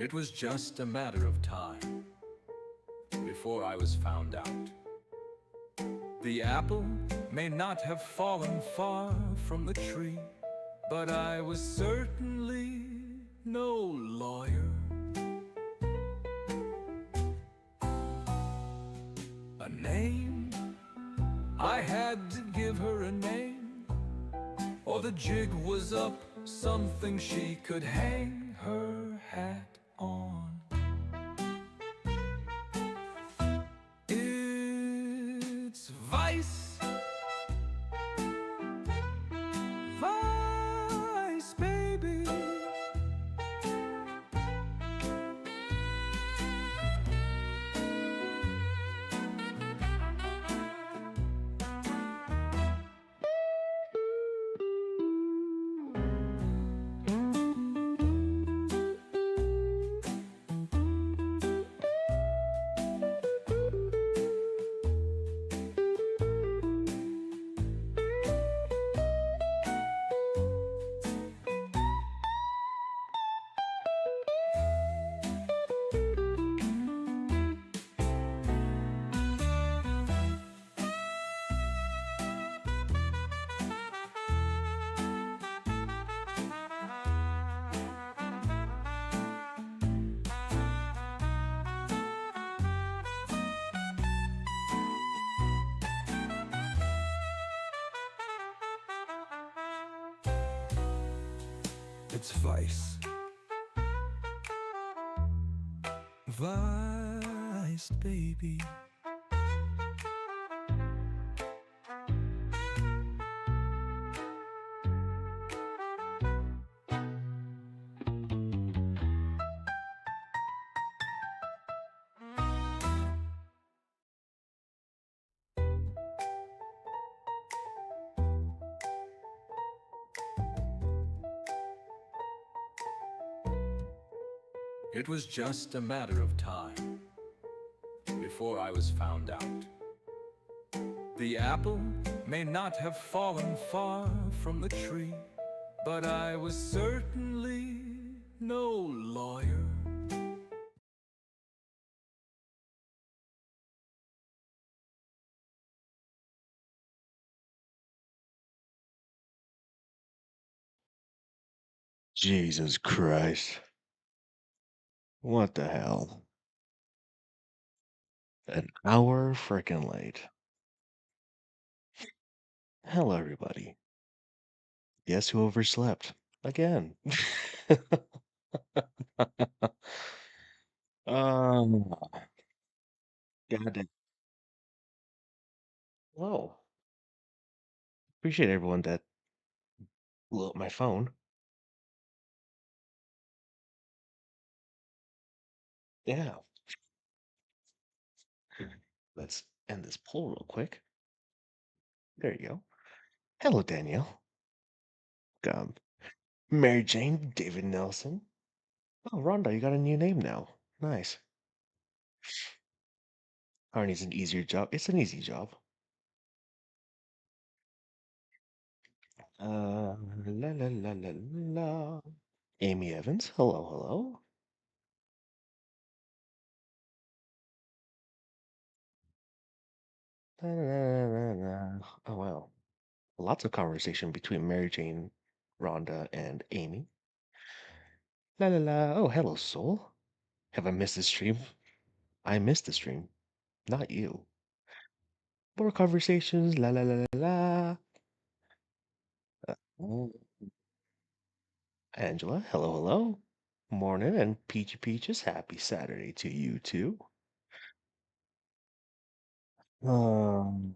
It was just a matter of time before I was found out. The apple may not have fallen far from the tree, but I was certainly no lawyer. A name, I had to give her a name, or the jig was up, something she could hang her hat on. It's vice, vice, baby. It's vice, vice, baby. It was just a matter of time before I was found out. The apple may not have fallen far from the tree, but I was certainly no lawyer. Jesus Christ. What the hell? An hour frickin' late. Hello, everybody. Guess who overslept? Again. um, God damn. Hello. Appreciate everyone that blew up my phone. Yeah. Let's end this poll real quick. There you go. Hello, Danielle. Um, Mary Jane, David Nelson. Oh, Rhonda, you got a new name now. Nice. Arnie's an easier job. It's an easy job. La la la la la. Amy Evans. Hello, hello. La, la, la, la. Oh wow. Lots of conversation between Mary Jane, Rhonda, and Amy. La la la. Oh, hello, Soul. Have I missed the stream? I missed the stream. Not you. More conversations. La la la la la. Oh, Angela. Hello, hello. Morning and Peachy Peaches. Happy Saturday to you too. Um,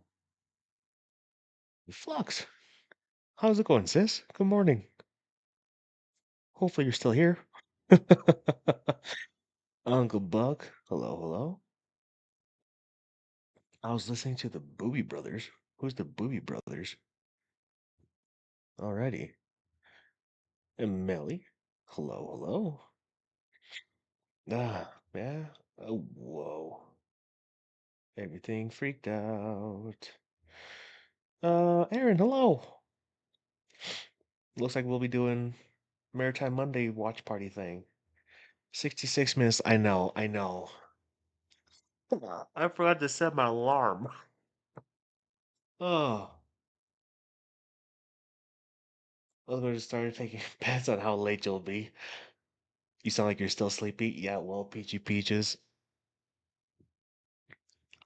Flux. How's it going, sis? Good morning. Hopefully you're still here. Uncle Buck. Hello, hello. I was listening to the Booby Brothers. Who's the Booby Brothers? Alrighty. And Melly. Hello, hello. Ah, yeah. Oh, whoa. Everything freaked out. Aaron, hello. Looks like we'll be doing Maritime Monday watch party thing. 66 minutes. I know, I know. I forgot to set my alarm. Oh, I was going to start taking bets on how late you'll be. You sound like you're still sleepy. Yeah, well, Peachy Peaches.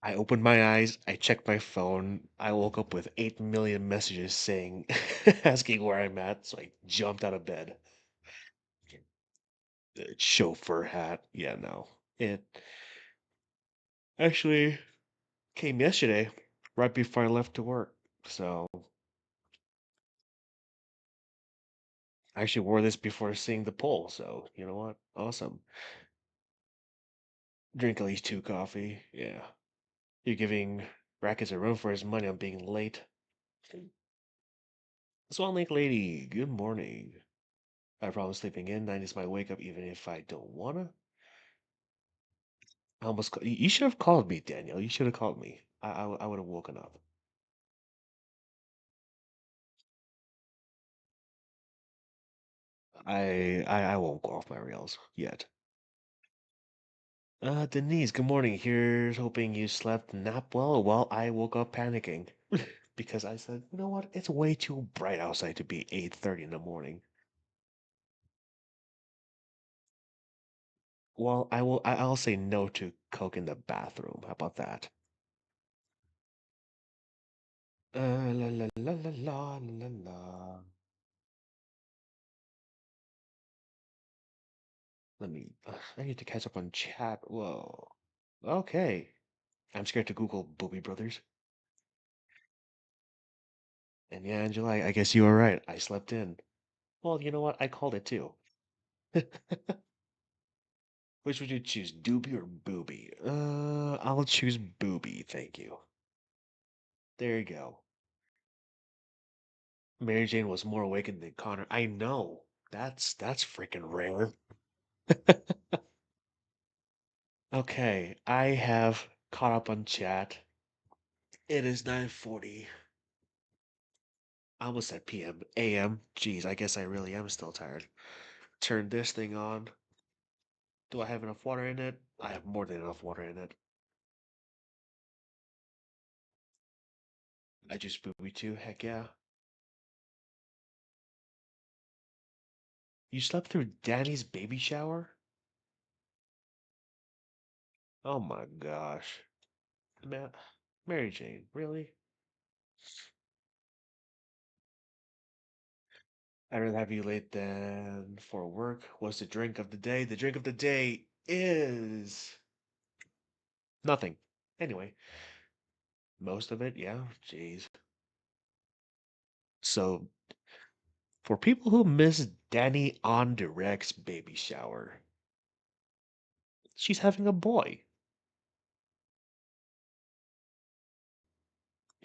I opened my eyes, I checked my phone. I woke up with 8 million messages saying, asking where I'm at, so I jumped out of bed. The chauffeur hat. Yeah, no. It actually came yesterday, right before I left to work. So I actually wore this before seeing the poll. So you know what? Awesome. Drink at least two coffee. Yeah. You're giving Rackets a run for his money on being late. Swan Lake Lady, good morning. I have problems sleeping in. Night is my wake up even if I don't wanna. I almost you should have called me, Daniel. You should have called me. I would have woken up. I won't go off my rails yet. Denise, good morning. Here's hoping you slept nap well while I woke up panicking. Because I said, you know what? It's way too bright outside to be 8:30 in the morning. Well, I'll say no to Coke in the bathroom. How about that? La la la la la la la. I need to catch up on chat. Whoa. Okay. I'm scared to Google Booby Brothers. And yeah, Angela, I guess you were right. I slept in. Well, you know what? I called it too. Which would you choose, Doobie or Booby? I'll choose Booby, thank you. There you go. Mary Jane was more awakened than Connor. I know. That's freaking rare. Okay, I have caught up on chat. It is 9:40. I almost said PM. AM. Jeez, I guess I really am still tired. Turn this thing on. Do I have enough water in it? I have more than enough water in it. I just booby too. Heck yeah. You slept through Danny's baby shower? Oh my gosh. Man, Mary Jane, really? I'd rather have you late than for work. What's the drink of the day? The drink of the day is nothing. Anyway, most of it, yeah. Jeez. So, for people who miss Danny on Direct's baby shower, she's having a boy.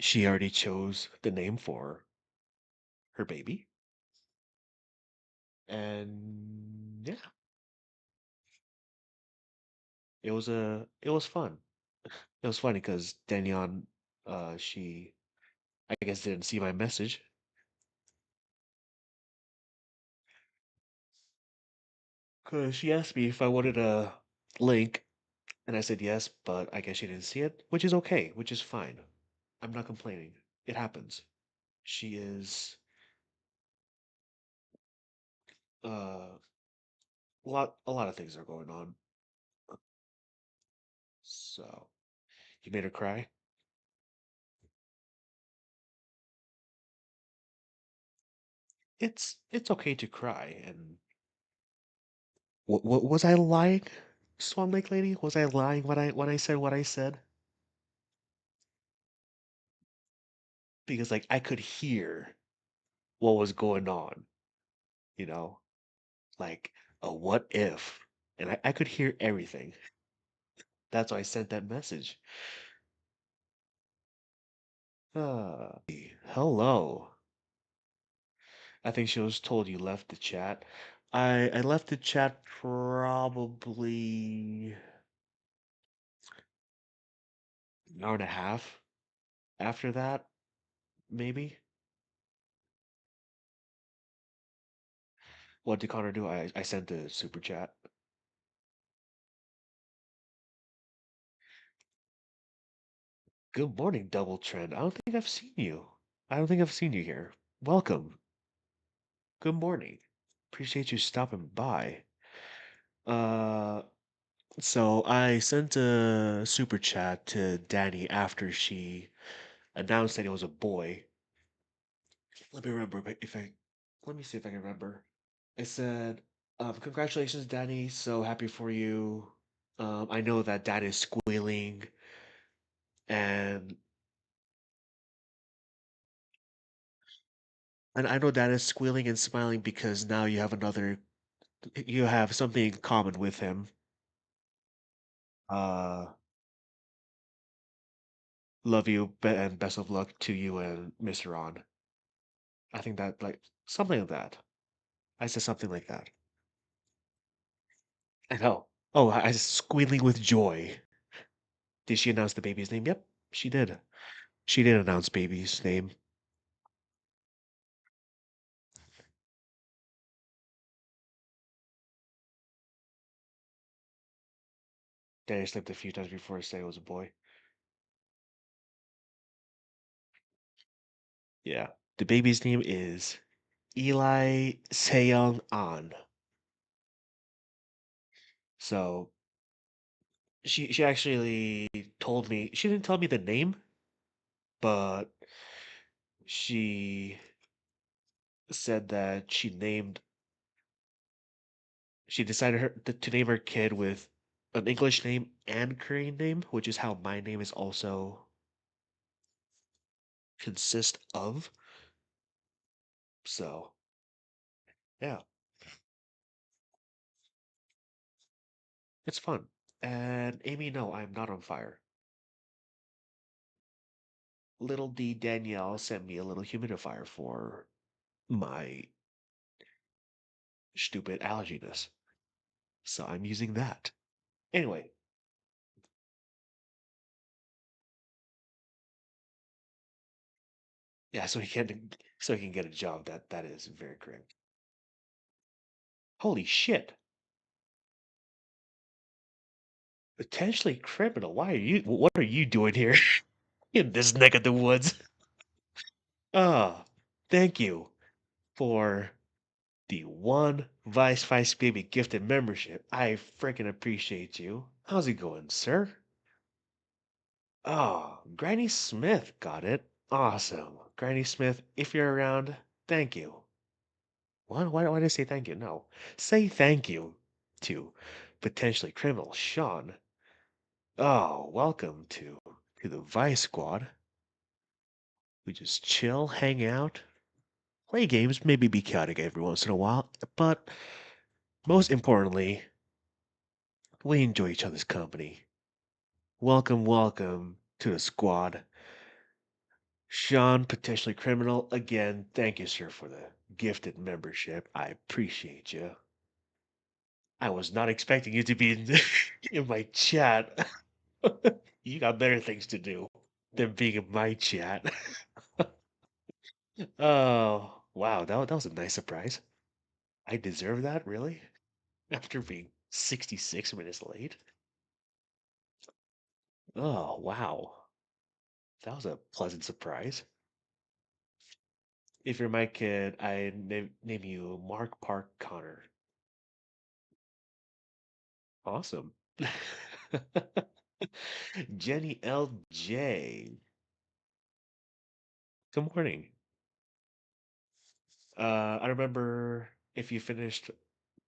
She already chose the name for her baby. And yeah, it was fun. It was funny because Danyon, she I guess didn't see my message because she asked me if I wanted a link, and I said yes, but I guess she didn't see it, which is okay, which is fine. I'm not complaining. It happens. She is uh a lot of things are going on. So you made her cry. It's okay to cry. And what was I lying, Swan Lake Lady? Was I lying when I said what I said? Because like I could hear what was going on, you know, like a what if, and I could hear everything. That's why I sent that message. Hello. I think she was told you left the chat. I left the chat probably an hour and a half after that, maybe. What did Connor do? I sent a super chat. Good morning, Double Trend. I don't think I've seen you. I don't think I've seen you here. Welcome. Good morning. Appreciate you stopping by. Uh, so I sent a super chat to Danny after she announced that he was a boy. Let me remember if I, let me see if I can remember. I said, congratulations, Danny. So happy for you. I know that dad is squealing and I know dad is squealing and smiling because now you have something in common with him. Uh, love you and best of luck to you and Mr. Ron. I think that like something like that. I said something like that. I know. Oh, I was squealing with joy. Did she announce the baby's name? Yep, she did. She did announce baby's name. Danny slept a few times before I said it was a boy. Yeah. The baby's name is Eli Seong An. So she actually told me she didn't tell me the name, but she said that she decided to name her kid with an English name and Korean name, which is how my name is also consist of. So yeah, it's fun. And Amy, no, I'm not on fire. Little D Danielle sent me a little humidifier for my stupid allerginess. So I'm using that. Anyway, yeah, so he can get a job. That is very correct. Holy shit. Potentially criminal. What are you doing here in this neck of the woods? Ah, thank you for the one Vice Baby gifted membership. I freaking appreciate you. How's it going, sir? Oh, Granny Smith got it. Awesome. Granny Smith, if you're around, thank you. What? Why did I say thank you? No. Say thank you to potentially criminal Sean. Oh, welcome to the Vice Squad. We just chill, hang out, play games, maybe be chaotic every once in a while, but most importantly, we enjoy each other's company. Welcome, welcome to the squad. Sean, potentially criminal, again, thank you, sir, for the gifted membership. I appreciate you. I was not expecting you to be in my chat. You got better things to do than being in my chat. Oh, wow, that was a nice surprise. I deserve that, really? After being 66 minutes late? Oh, wow. That was a pleasant surprise. If you're my kid, I name you Mark Park Connor. Awesome. Jenny LJ. Good morning. I remember if you finished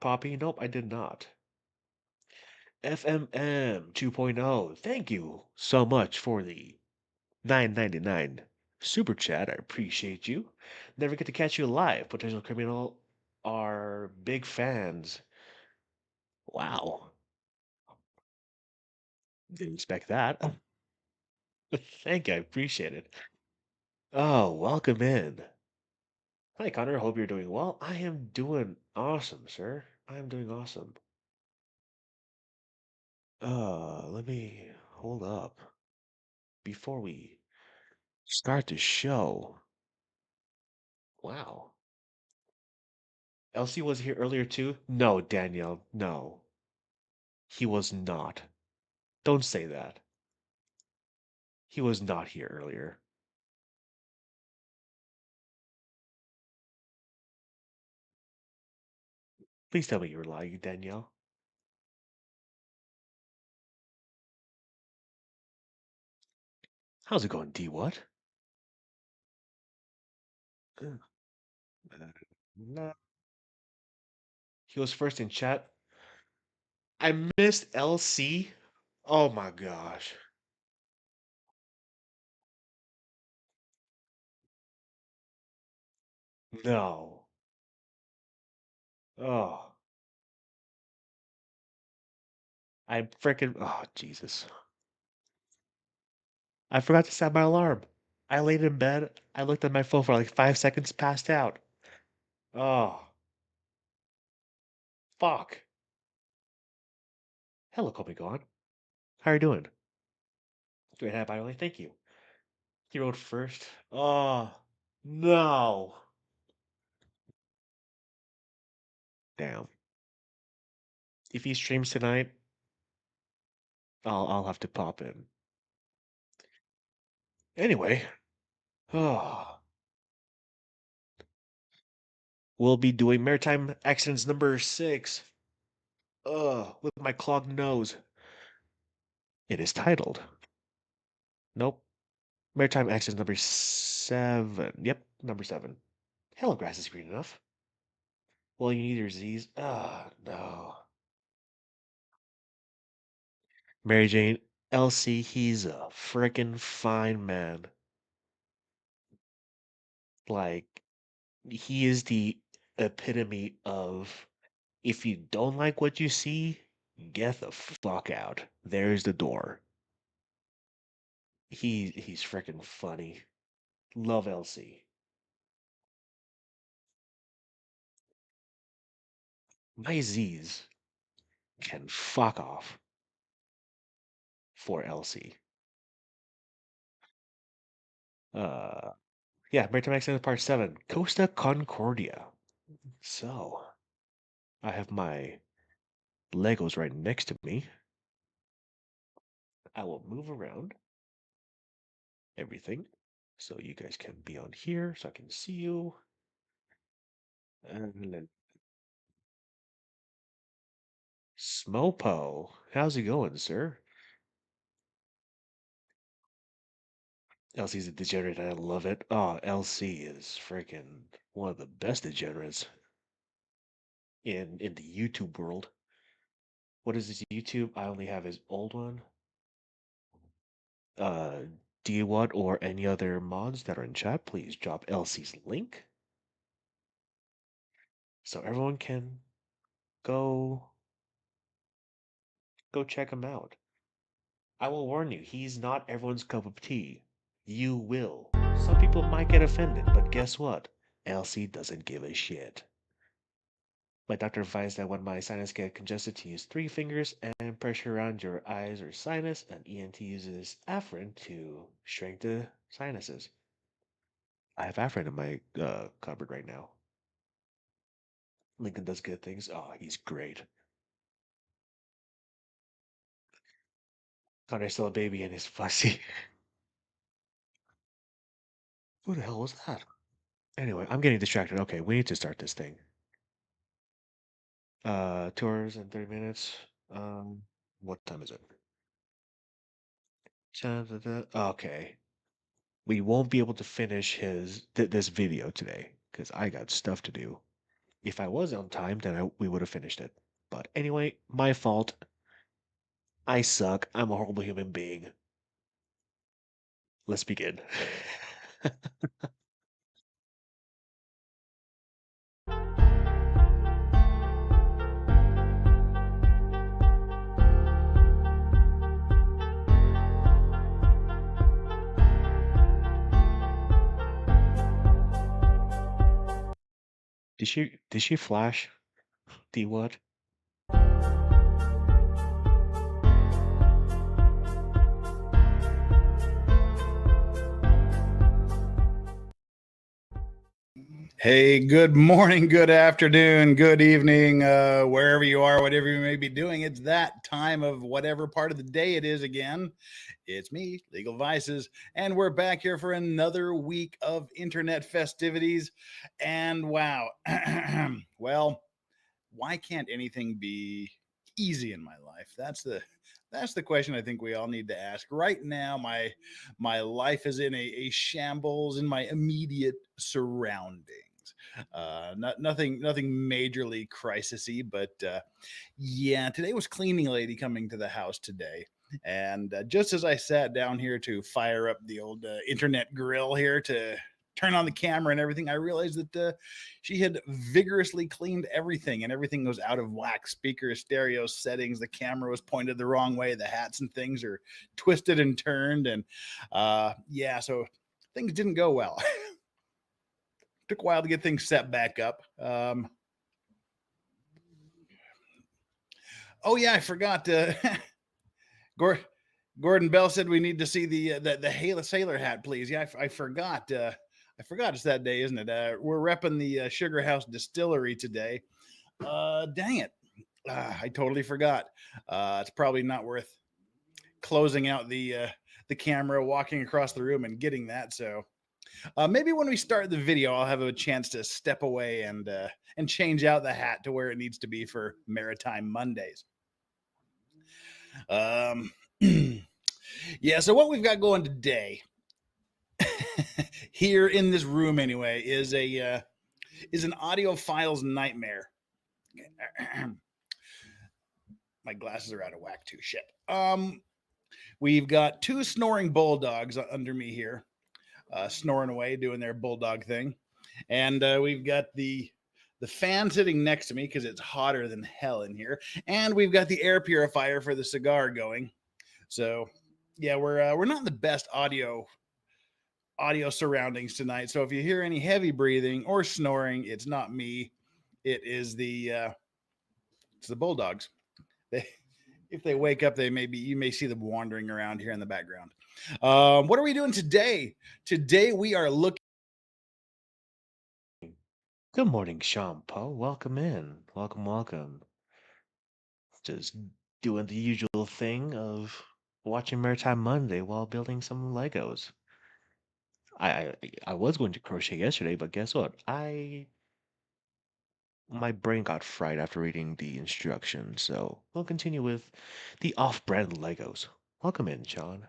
Poppy. Nope, I did not. FMM 2.0. Thank you so much for the 9.99 super chat. I appreciate you. Never get to catch you live. Potential Criminal are big fans. Wow. Didn't expect that. Thank you. I appreciate it. Oh, welcome in. Hi, Connor. Hope you're doing well. I am doing awesome, sir. I am doing awesome. Let me hold up before we start the show. Wow. Elsie was here earlier too? No, Danielle, no. He was not. Don't say that. He was not here earlier. Please tell me you were lying, Danielle. How's it going, D? What? Uh, no. He was first in chat. I missed LC. Oh my gosh. No. Oh, I freaking. Oh, Jesus. I forgot to set my alarm. I laid in bed. I looked at my phone for like 5 seconds, passed out. Oh, fuck. Hello, Kobe-gon. How are you doing? Great, by the way. Thank you. He wrote first. Oh, no. Damn. If he streams tonight, I'll have to pop in. Anyway, oh, we'll be doing maritime accidents number 6. With my clogged nose. It is titled. Nope. Maritime accidents number 7. Yep, number 7. Hello, grass is green enough. Well, you need your Z's. Ah, no. Mary Jane, Elsie, he's a frickin' fine man. Like, he is the epitome of if you don't like what you see, get the fuck out. There's the door. He's freaking funny. Love Elsie. My Z's can fuck off for Elsie. Uh, yeah, Maritime Accident Part 7, Costa Concordia. So, I have my Legos right next to me. I will move around everything so you guys can be on here so I can see you. And then Smopo, how's it going, sir? Elsie's a degenerate. I love it. Oh, LC is freaking one of the best degenerates in the YouTube world. What is this YouTube? I only have his old one. Uh, do you want or any other mods that are in chat? Please drop LC's link so everyone can go check him out. I will warn you, he's not everyone's cup of tea. You will. Some people might get offended, but guess what? LC doesn't give a shit. My doctor advised that when my sinus get congested to use 3 fingers and pressure around your eyes or sinus, and ENT uses Afrin to shrink the sinuses. I have Afrin in my cupboard right now. Lincoln does good things. Oh, he's great. Connor's still a baby and he's fussy. Who the hell was that? Anyway, I'm getting distracted. Okay, we need to start this thing. 2 hours and 30 minutes. What time is it? Okay. We won't be able to finish this video today because I got stuff to do. If I was on time, then we would have finished it. But anyway, my fault. I suck. I'm a horrible human being. Let's begin. Did she flash? D what? Hey, good morning, good afternoon, good evening, wherever you are, whatever you may be doing. It's that time of whatever part of the day it is again. It's me, Legal Vices, and we're back here for another week of internet festivities. And wow, well, why can't anything be easy in my life? That's the question I think we all need to ask. Right now, my life is in a shambles in my immediate surroundings. Nothing majorly crisisy, but yeah, today was cleaning lady coming to the house today. And just as I sat down here to fire up the old internet grill here to turn on the camera and everything, I realized that she had vigorously cleaned everything, and everything was out of whack. Speakers, stereo settings, the camera was pointed the wrong way, the hats and things are twisted and turned, and yeah, so things didn't go well. Took a while to get things set back up. Oh yeah, I forgot. Gor- Gordon Bell said we need to see the Halo Sailor hat, please. Yeah, I forgot. I forgot it's that day, isn't it? We're repping the Sugar House Distillery today. Dang it, I totally forgot. It's probably not worth closing out the camera, walking across the room, and getting that. So maybe when we start the video, I'll have a chance to step away and change out the hat to where it needs to be for Maritime Mondays. Um, yeah. So what we've got going today here in this room anyway is an audiophile's nightmare. My glasses are out of whack too. Shit. We've got two snoring bulldogs under me here, snoring away, doing their bulldog thing, and we've got the fan sitting next to me because it's hotter than hell in here, and we've got the air purifier for the cigar going. So, yeah, we're not in the best audio surroundings tonight. So if you hear any heavy breathing or snoring, it's not me. It is it's the bulldogs. They, if they wake up, you may see them wandering around here in the background. What are we doing today? Today we are looking. Good morning, Sean Poe. Welcome in. Welcome, welcome. Just doing the usual thing of watching Maritime Monday while building some Legos. I was going to crochet yesterday, but guess what? I My brain got fried after reading the instructions, so we'll continue with the off-brand Legos. Welcome in, Sean.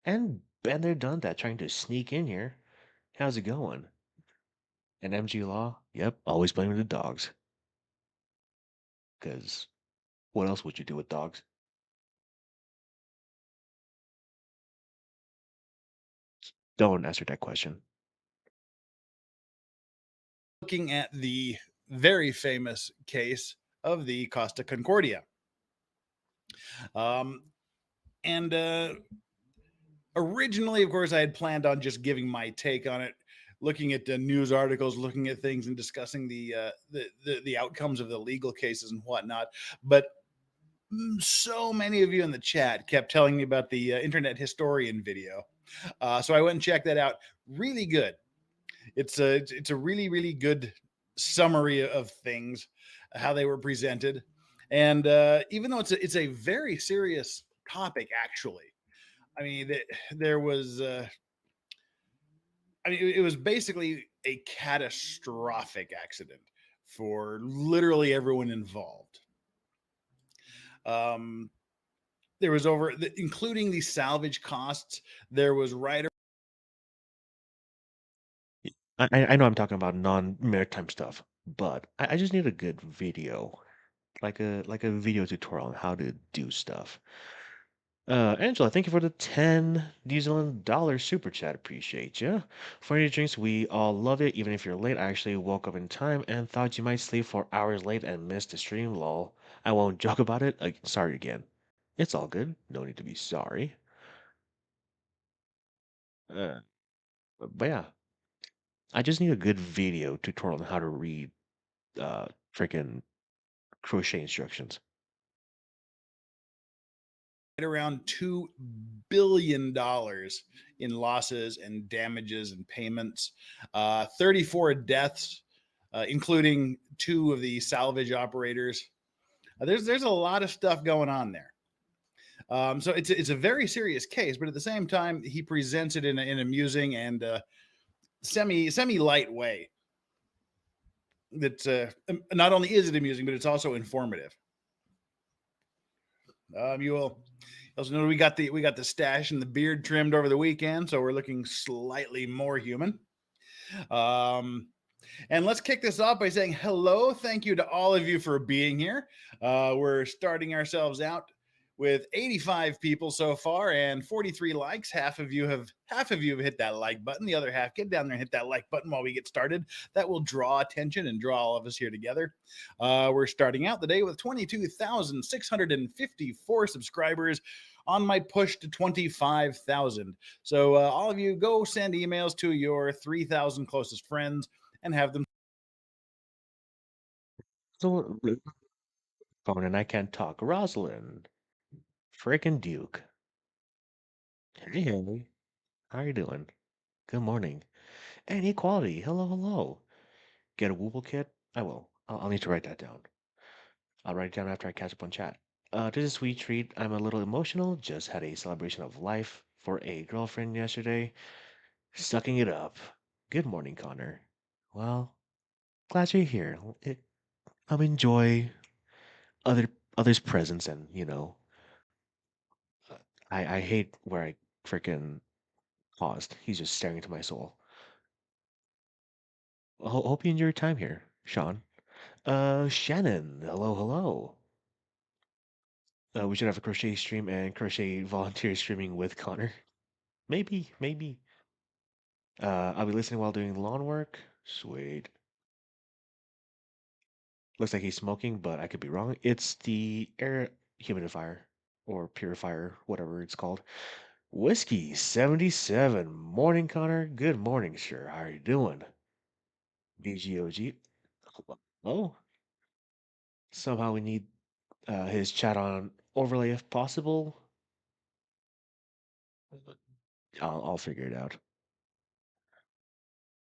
And been there, done that, trying to sneak in here. How's it going? And MG Law? Yep, always blaming the dogs. Because what else would you do with dogs? Don't answer that question. Looking at the very famous case of the Costa Concordia. Um, and Originally, of course, I had planned on just giving my take on it, looking at the news articles, looking at things, and discussing the outcomes of the legal cases and whatnot. But so many of you in the chat kept telling me about the Internet Historian video, so I went and checked that out. Really good. It's a really good summary of things, how they were presented, and even though it's a very serious topic, actually. I mean, there was. I mean, it was basically a catastrophic accident for literally everyone involved. Um, there was including the salvage costs. There was right. I know I'm talking about non-maritime stuff, but I just need a good video, like a video tutorial on how to do stuff. Angela, thank you for the 10 New Zealand dollar super chat. Appreciate you. For any drinks, we all love it. Even if you're late, I actually woke up in time and thought you might sleep for hours late and missed the stream. Lol. I won't joke about it. Sorry again. It's all good. No need to be sorry. Uh, but yeah, I just need a good video tutorial on how to read freaking crochet instructions. Around $2 billion in losses and damages and payments. 34 deaths, including two of the salvage operators. There's a lot of stuff going on there. So it's a very serious case, but at the same time, he presents it in an amusing and semi light way. That not only is it amusing, but it's also informative. You will also know we got the stash and the beard trimmed over the weekend, so we're looking slightly more human. Um, and let's kick this off by saying hello. Thank you to all of you for being here. We're starting ourselves out with 85 people so far and 43 likes. Half of you have hit that like button. The other half, get down there and hit that like button while we get started. That will draw attention and draw all of us here together. We're starting out the day with 22,654 subscribers on my push to 25,000. So all of you go send emails to your 3,000 closest friends and have them. So, phone and I can't talk. Rosalind, frickin' Duke. Hey, hey, how you doing? Good morning. And equality. Hello, hello. Get a Wooble kit? I will. I'll need to write that down. I'll write it down after I catch up on chat. This is a sweet treat. I'm a little emotional. Just had a celebration of life for a girlfriend yesterday. Sucking it up. Good morning, Connor. Well, glad you're here. Enjoy other others' presence, and uh, I hate where I freaking paused. He's just staring into my soul. Hope you enjoy your time here, Sean. Shannon. Hello, hello. We should have a crochet stream and crochet volunteer streaming with Connor. Maybe, maybe. I'll be listening while doing lawn work. Sweet. Looks like he's smoking, but I could be wrong. It's the air humidifier or purifier, whatever it's called. Whiskey 77. Morning, Connor. Good morning, sir. How are you doing? BGOG. Oh, somehow we need his chat on overlay if possible. I'll figure it out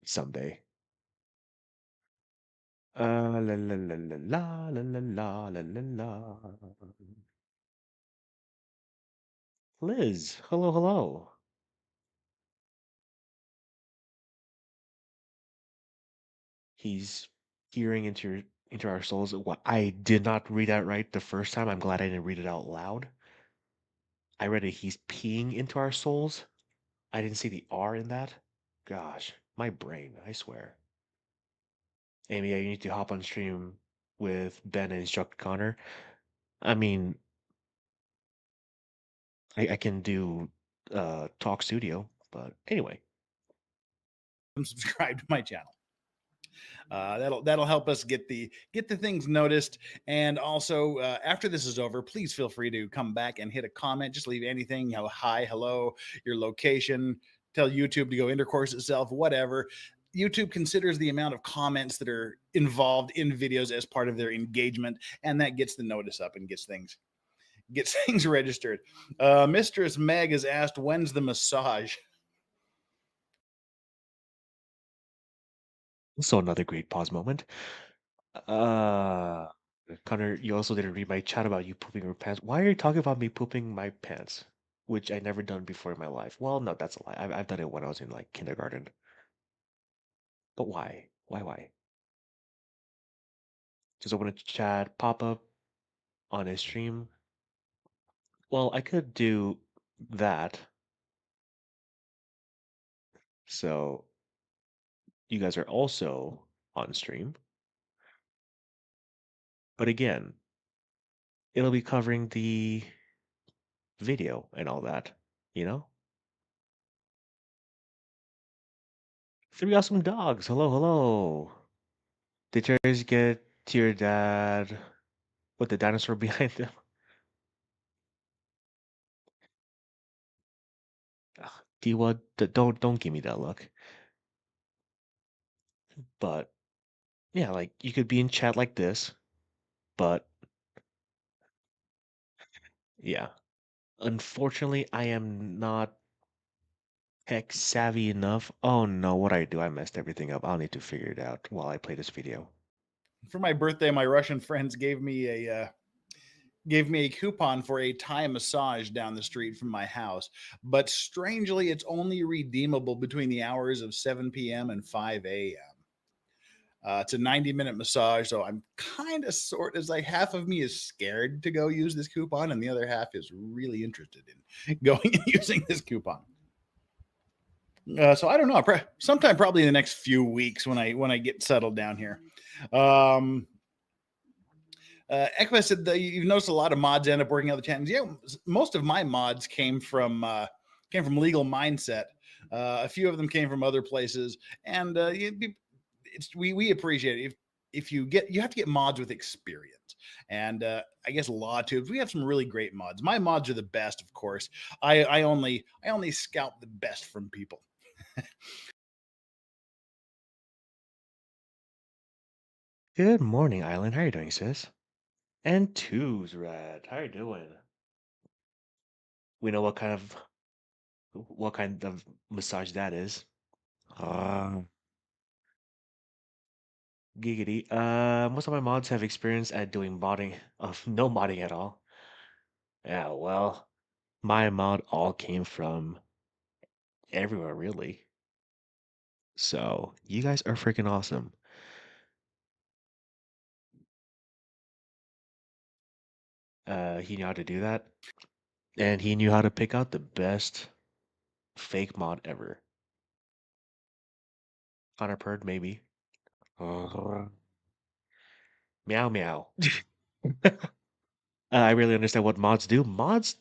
someday. La la la la la la la la la la la. Liz, hello, hello. He's peering into our souls. What I did not read that right the first time. I'm glad I didn't read it out loud. I read it. He's peeing into our souls. I didn't see the R in that. Gosh, my brain. I swear. Amy, you need to hop on stream with Ben and instruct Connor. I mean, I can do Talk Studio, but anyway. Subscribe to my channel. That'll help us get the things noticed. And also, after this is over, please feel free to come back and hit a comment. Just leave anything, hi, hello, your location. Tell YouTube to go intercourse itself, whatever. YouTube considers the amount of comments that are involved in videos as part of their engagement, and that gets the notice up and gets things registered. Mistress Meg has asked, "When's the massage?" So another great pause moment. Uh, Connor, you also didn't read my chat about you pooping your pants. Why are you talking about me pooping my pants? Which I never done before in my life. Well, no, that's a lie. I've done it when I was in like kindergarten. But why? Why? Just open a chat, pop up on a stream. Well, I could do that. So you guys are also on stream. But again, it'll be covering the video and all that, you know? Three awesome dogs. Hello, hello. Did yours get to your dad with the dinosaur behind them? Ugh, Diwa, don't give me that look. But yeah, like you could be in chat like this, but yeah. Unfortunately, I am not tech savvy enough. Oh no, what I do? I messed everything up. I'll need to figure it out while I play this video. For my birthday, my Russian friends gave me a coupon for a Thai massage down the street from my house. But strangely, it's only redeemable between the hours of 7 p.m. and 5 a.m. It's a 90-minute massage, so I'm kind of sort of like half of me is scared to go use this coupon, and the other half is really interested in going and using this coupon. So I don't know. Sometime probably in the next few weeks when I get settled down here. Um, Ekma said that you've noticed a lot of mods end up working out the channels. Yeah, most of my mods came from Legal Mindset. A few of them came from other places, and we appreciate it. If you have to get mods with experience, and I guess law tubes. We have some really great mods. My mods are the best, of course. I only scout the best from people. Good morning, Island. How are you doing, sis? And two's rad. How you doing? We know what kind of massage that is. Ah, giggity. Most of my mods have experience at doing modding of no modding at all. Yeah, well, my mod all came from everywhere really. So you guys are freaking awesome. He knew how to do that, and he knew how to pick out the best fake mod ever. Connor Purd, maybe. Meow meow. I really understand what mods do. Mods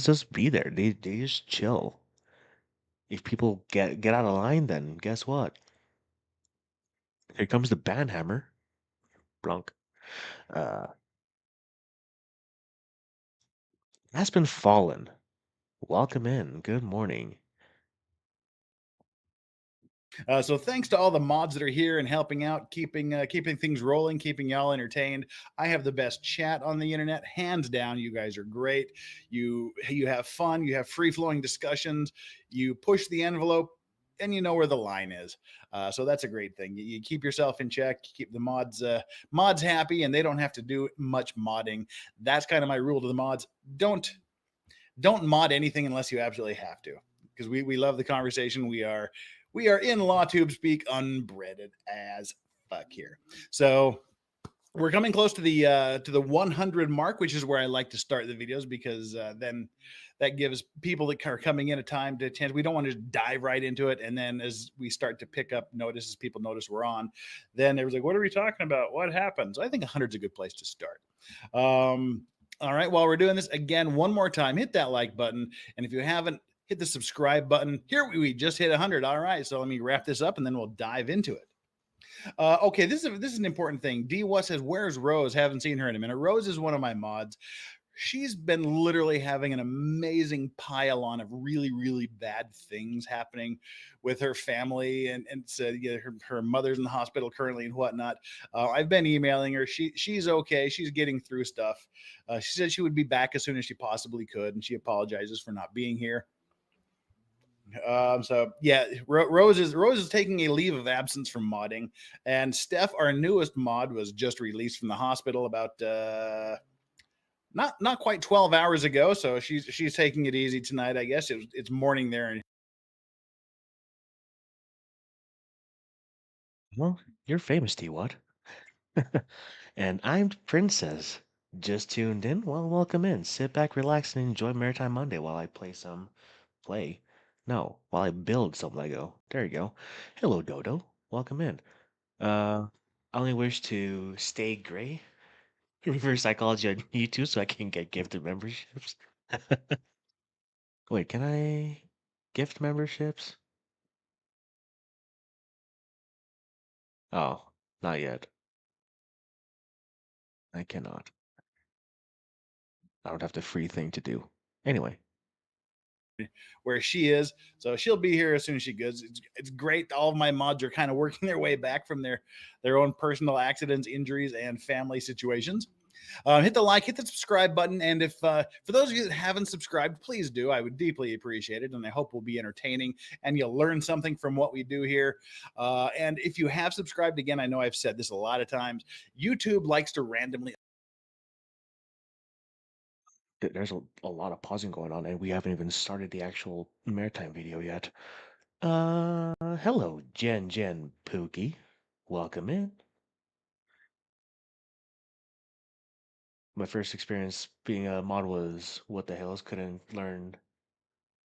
just be there. They just chill. If people get out of line, then guess what? Here comes the banhammer. Blunk. Uh, has been fallen. Welcome in. Good morning. So thanks to all the mods that are here and helping out, keeping things rolling, keeping y'all entertained. I have the best chat on the internet, hands down. You guys are great. You have fun. You have free flowing discussions. You push the envelope, and you know where the line is. So that's a great thing. You keep yourself in check. You keep the mods happy, and they don't have to do much modding. That's kind of my rule to the mods. Don't mod anything unless you absolutely have to, because we love the conversation. We are in LawTube speak, unbreaded as fuck here. So we're coming close to the 100 mark, which is where I like to start the videos, because then that gives people that are coming in a time to chance. We don't want to dive right into it, and then as we start to pick up notices, people notice we're on, then it was like, what are we talking about, what happens? I think 100 is a good place to start. All right, while we're doing this, again, one more time, hit that like button, and if you haven't, hit the subscribe button. Here we just hit 100. All right, so let me wrap this up and then we'll dive into it. Okay, this is an important thing. D What says, "Where's Rose? Haven't seen her in a minute." Rose is one of my mods. She's been literally having an amazing pile on of really bad things happening with her family, and said, yeah, her mother's in the hospital currently and whatnot. I've been emailing her. She's okay. She's getting through stuff. She said she would be back as soon as she possibly could, and she apologizes for not being here. So yeah, Rose is taking a leave of absence from modding, and Steph, our newest mod, was just released from the hospital about not quite 12 hours ago. So she's taking it easy tonight. I guess it's morning there. And Well, you're famous, T. What? And I'm Princess. Just tuned in? Well, welcome in. Sit back, relax, and enjoy Maritime Monday while I play. No, while I build some Lego. There you go. Hello, Dodo. Welcome in. Uh, I only wish to stay gray. Reverse psychology on YouTube so I can get gifted memberships. Wait, can I gift memberships? Oh, not yet. I cannot. I don't have the free thing to do. Anyway. where she is, so she'll be here as soon as she goes. It's great. All of my mods are kind of working their way back from their own personal accidents, injuries, and family situations. Hit the like, hit the subscribe button, and if for those of you that haven't subscribed, please do. I would deeply appreciate it, and I hope we'll be entertaining and you'll learn something from what we do here. And if you have subscribed, again, I know I've said this a lot of times. YouTube likes to randomly There's a lot of pausing going on, and we haven't even started the actual maritime video yet. Hello, Jen Pookie. Welcome in. My first experience being a mod was what the hells couldn't learn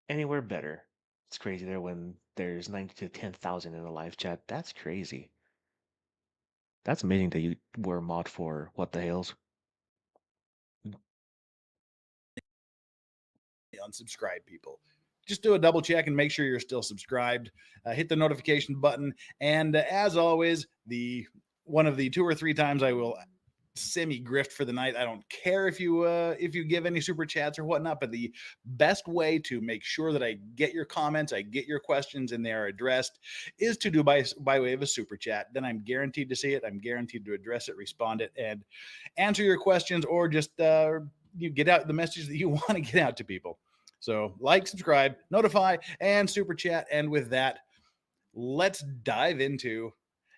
anywhere better. It's crazy there when there's 90 to 10,000 in a live chat. That's crazy. That's amazing that you were a mod for what the hells. unsubscribe people. Just do a double check and make sure you're still subscribed. Hit the notification button, and as always, the one of the 2 or 3 times I will semi grift for the night. I don't care if you give any super chats or whatnot, but the best way to make sure that I get your comments, I get your questions, and they are addressed is to do by way of a super chat. Then I'm guaranteed to see it. I'm guaranteed to address it, respond it, and answer your questions, or just you get out the message that you want to get out to people. So like, subscribe, notify, and super chat. And with that, let's dive into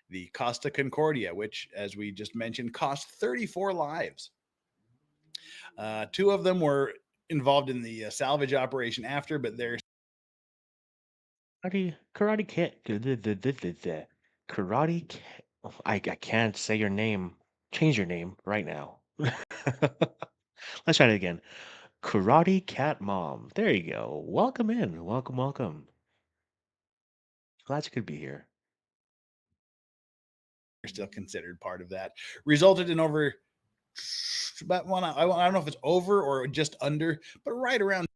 the Costa Concordia, which, as we just mentioned, cost 34 lives. 2 of them were involved in the salvage operation after, but they're Karate can't. Karate can't. I can't say your name. Change your name right now. Let's try it again. Karate Cat Mom. There you go. Welcome in. Welcome, welcome. Glad you could be here. still considered part of that. Resulted in over about one. I don't know if it's over or just under, but right around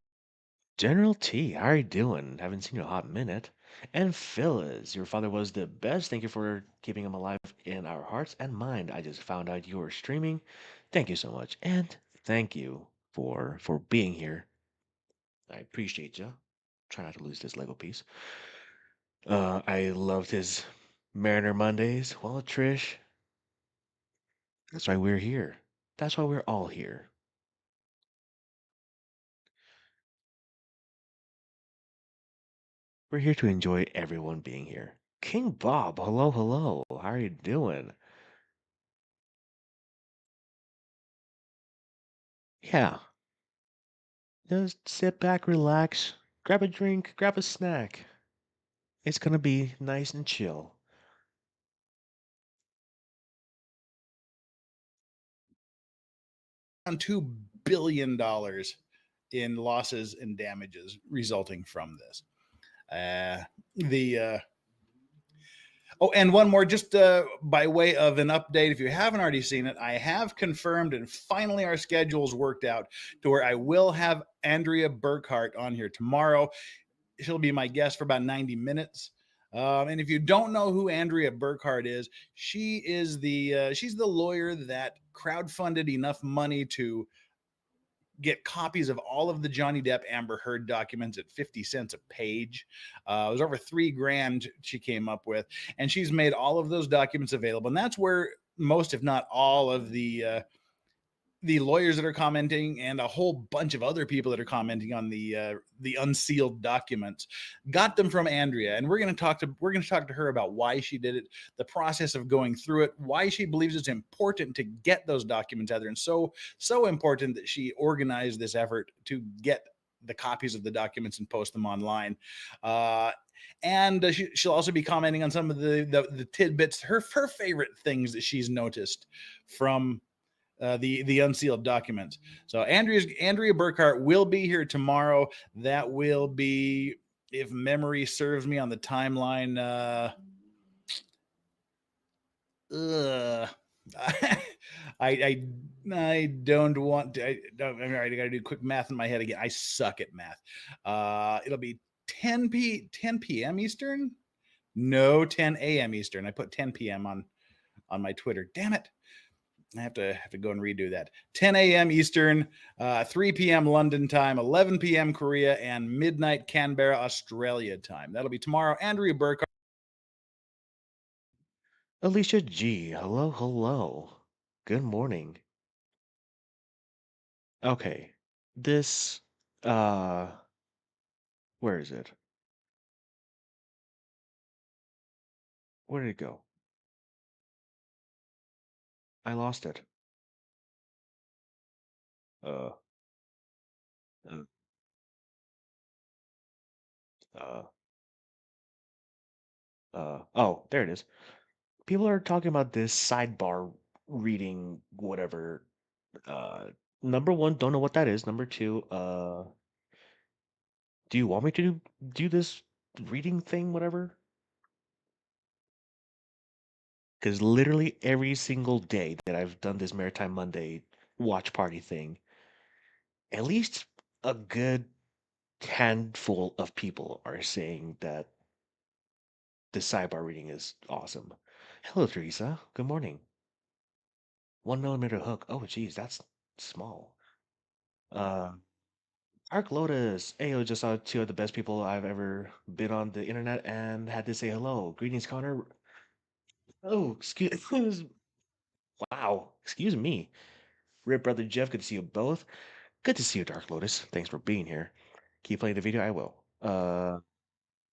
General T, how are you doing? Haven't seen you in a hot minute. And Phyllis, your father was the best. Thank you for keeping him alive in our hearts and mind. I just found out you were streaming. Thank you so much. And thank you for being here. I appreciate you. Try not to lose this Lego piece. I loved his Mariner Mondays. Well, Trish, that's why we're here. That's why we're all here. We're here to enjoy everyone being here. King Bob, hello, hello. How are you doing? Yeah, just sit back, relax, grab a drink, grab a snack. It's gonna be nice and chill. $2 billion in losses and damages resulting from this. The Oh, and one more, just by way of an update, if you haven't already seen it, I have confirmed, and finally our schedules worked out to where I will have Andrea Burkhart on here tomorrow. She'll be my guest for about 90 minutes. And if you don't know who Andrea Burkhart is, she's the lawyer that crowdfunded enough money to get copies of all of the Johnny Depp Amber Heard documents at 50 cents a page. It was over 3 grand she came up with, and she's made all of those documents available. And that's where most, if not all, of the lawyers that are commenting and a whole bunch of other people that are commenting on the unsealed documents got them from Andrea. And we're going to talk to her about why she did it, the process of going through it, why she believes it's important to get those documents out there, and so important that she organized this effort to get the copies of the documents and post them online. And she'll also be commenting on some of the tidbits, her favorite things that she's noticed from the unsealed documents. So Andrea Burkhart will be here tomorrow. That will be, if memory serves me on the timeline, I I don't want to. I don't. All right, I got to do quick math in my head again. I suck at math. It'll be 10 p.m. Eastern. No, 10 a.m. Eastern. I put 10 p.m. on my Twitter. Damn it. I have to go and redo that. 10 a.m. Eastern, 3 p.m. London time, 11 p.m. Korea, and midnight Canberra, Australia time. That'll be tomorrow. Andrea Burkhart. Alicia G, hello, hello. Good morning. Okay. This uh where is it? Where did it go? I lost it. Uh uh uh oh, there it is. People are talking about this sidebar reading whatever. Uh Number one, don't know what that is. Number two, do you want me to do this reading thing, whatever? Because literally every single day that I've done this Maritime Monday watch party thing, at least a good handful of people are saying that the sidebar reading is awesome. Hello, Teresa. Good morning. 1 millimeter hook. Oh, geez, that's small. Uh, Arc Lotus. Ayo, just saw two of the best people I've ever been on the internet and had to say hello. Greetings, Connor. Oh, excuse. Wow. Excuse me. Rip Brother Jeff, good to see you both. Good to see you, Dark Lotus. Thanks for being here. Keep playing the video, I will.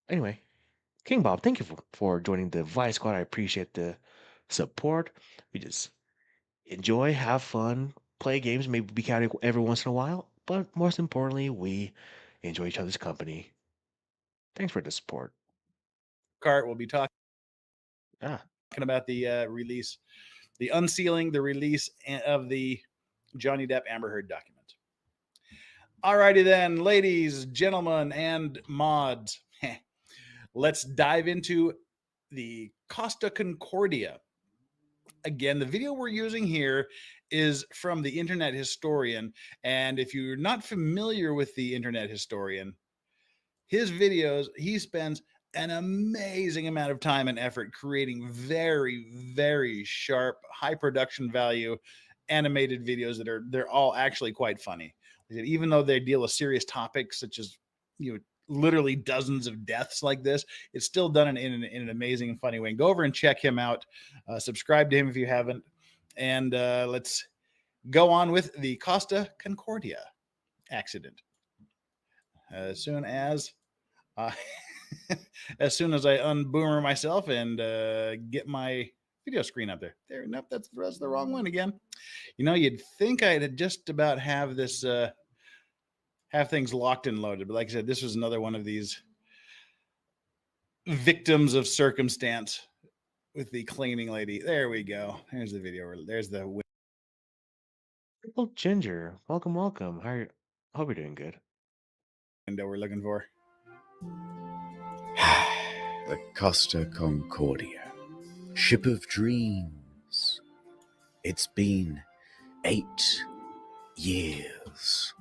Anyway, King Bob, thank you for joining the Vice Squad. I appreciate the support. We just enjoy, have fun, play games, maybe be chaotic every once in a while, but most importantly, we enjoy each other's company. Thanks for the support. Cart, we'll be talking Ah, about the release, the unsealing, the release of the Johnny Depp Amber Heard document. Alrighty then, ladies, gentlemen, and mods, let's dive into the Costa Concordia. Again, the video we're using here is from the Internet Historian. And if you're not familiar with the Internet Historian, his videos, he spends an amazing amount of time and effort creating very, very sharp, high production value animated videos that they're all actually quite funny. Even though they deal with serious topics such as, you know, literally dozens of deaths like this, it's still done in an amazing and funny way. And go over and check him out. Subscribe to him if you haven't. And let's go on with the Costa Concordia accident. As soon as uh, as soon as I unboomer myself and get my video screen up there. There, nope, that's the wrong one again. You know, you'd think I'd just about have this have things locked and loaded, but like I said, this was another one of these victims of circumstance with the cleaning lady. There we go. There's the video. There's the Triple Ginger, welcome, welcome. Hope you're doing good. window we're looking for. The Costa Concordia, ship of dreams. It's been 8 years.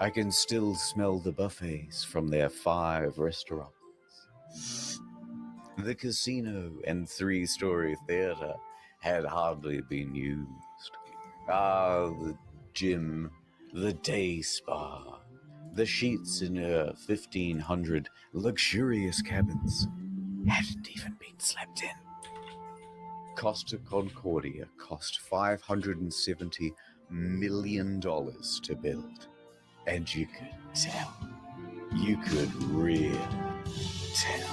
I can still smell the buffets from their 5 restaurants. The casino and 3-story theater had hardly been used. The gym, the day spa, the sheets in her 1,500 luxurious cabins hadn't even been slept in. Costa Concordia cost $570 million to build. And you could tell. You could really tell.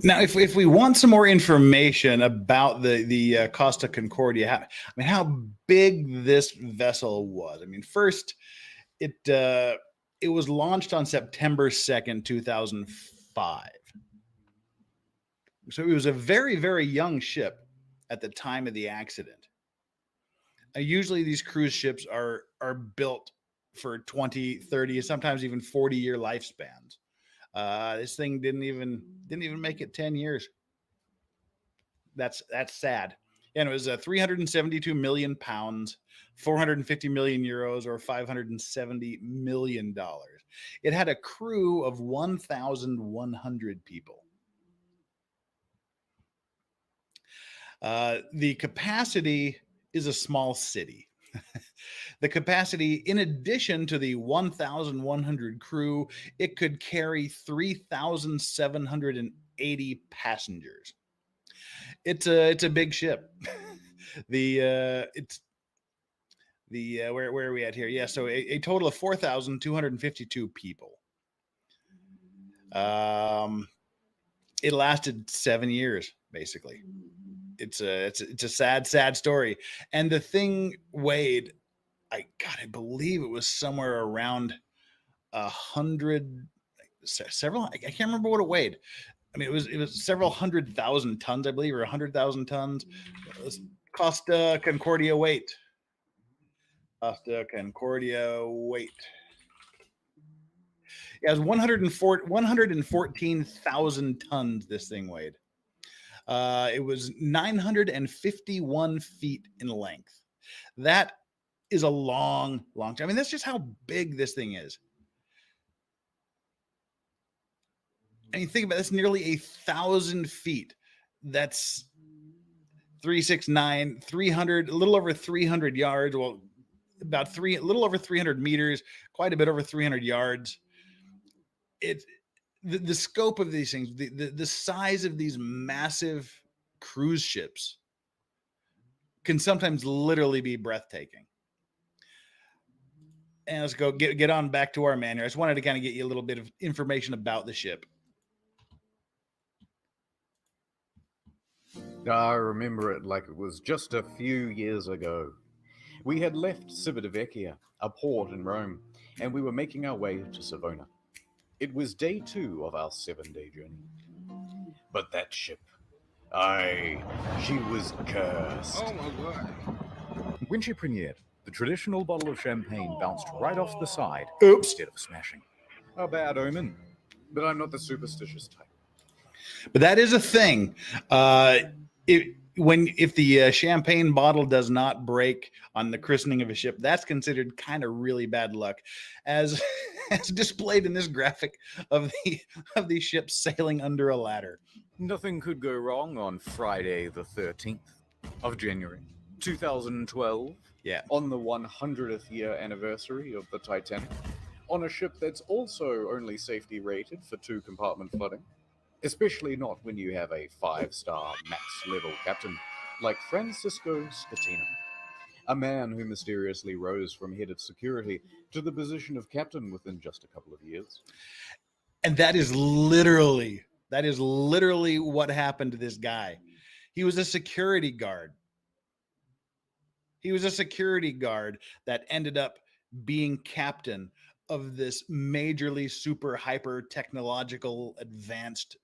Now, if we want some more information about the Costa Concordia, how big this vessel was. I mean, first it was launched on September 2nd, 2005. So it was a very, very young ship at the time of the accident. Usually these cruise ships are built for 20, 30, sometimes even 40-year lifespans. This thing didn't even make it 10 years. That's sad. And it was 372 million pounds, 450 million euros, or $570 million. It had a crew of 1,100 people. The capacity is a small city. The capacity, in addition to the 1,100 crew, it could carry 3,700 280 passengers. It's a big ship. Where are we at here? Yeah, so a total of 4,252 people. It lasted 7 years, basically. It's a sad story. And the thing weighed, I believe it was somewhere around 100, several. I can't remember what it weighed. I mean, it was several 100,000 tons, I believe, or 100,000 tons. Costa Concordia weight. Costa Concordia weight. Yeah, it was 114,000 tons this thing weighed. It was 951 feet in length. That is a long time. I mean, that's just how big this thing is. I mean, think about it, that's nearly 1,000 feet. That's 369, 300, a little over 300 yards. Well, a little over 300 meters, quite a bit over 300 yards. The scope of these things, the size of these massive cruise ships can sometimes literally be breathtaking. And let's go get on back to our man here. I just wanted to kind of get you a little bit of information about the ship. I remember it like it was just a few years ago. We had left Civitavecchia, a port in Rome, and we were making our way to Savona. It was day 2 of our 7-day journey. But that ship, she was cursed. Oh my God. When she premiered, the traditional bottle of champagne bounced right off the side Oops. instead of smashing. A bad omen, but I'm not the superstitious type. But that is a thing. If the champagne bottle does not break on the christening of a ship, that's considered kind of really bad luck, as displayed in this graphic of the ship sailing under a ladder. Nothing could go wrong on Friday the 13th of January, 2012. Yeah. On the 100th year anniversary of the Titanic, on a ship that's also only safety rated for 2-compartment flooding. Especially not when you have a 5-star max-level captain like Francisco Scatino, a man who mysteriously rose from head of security to the position of captain within just a couple of years. And that is literally what happened to this guy. He was a security guard. He was a security guard that ended up being captain of this majorly super hyper technological advanced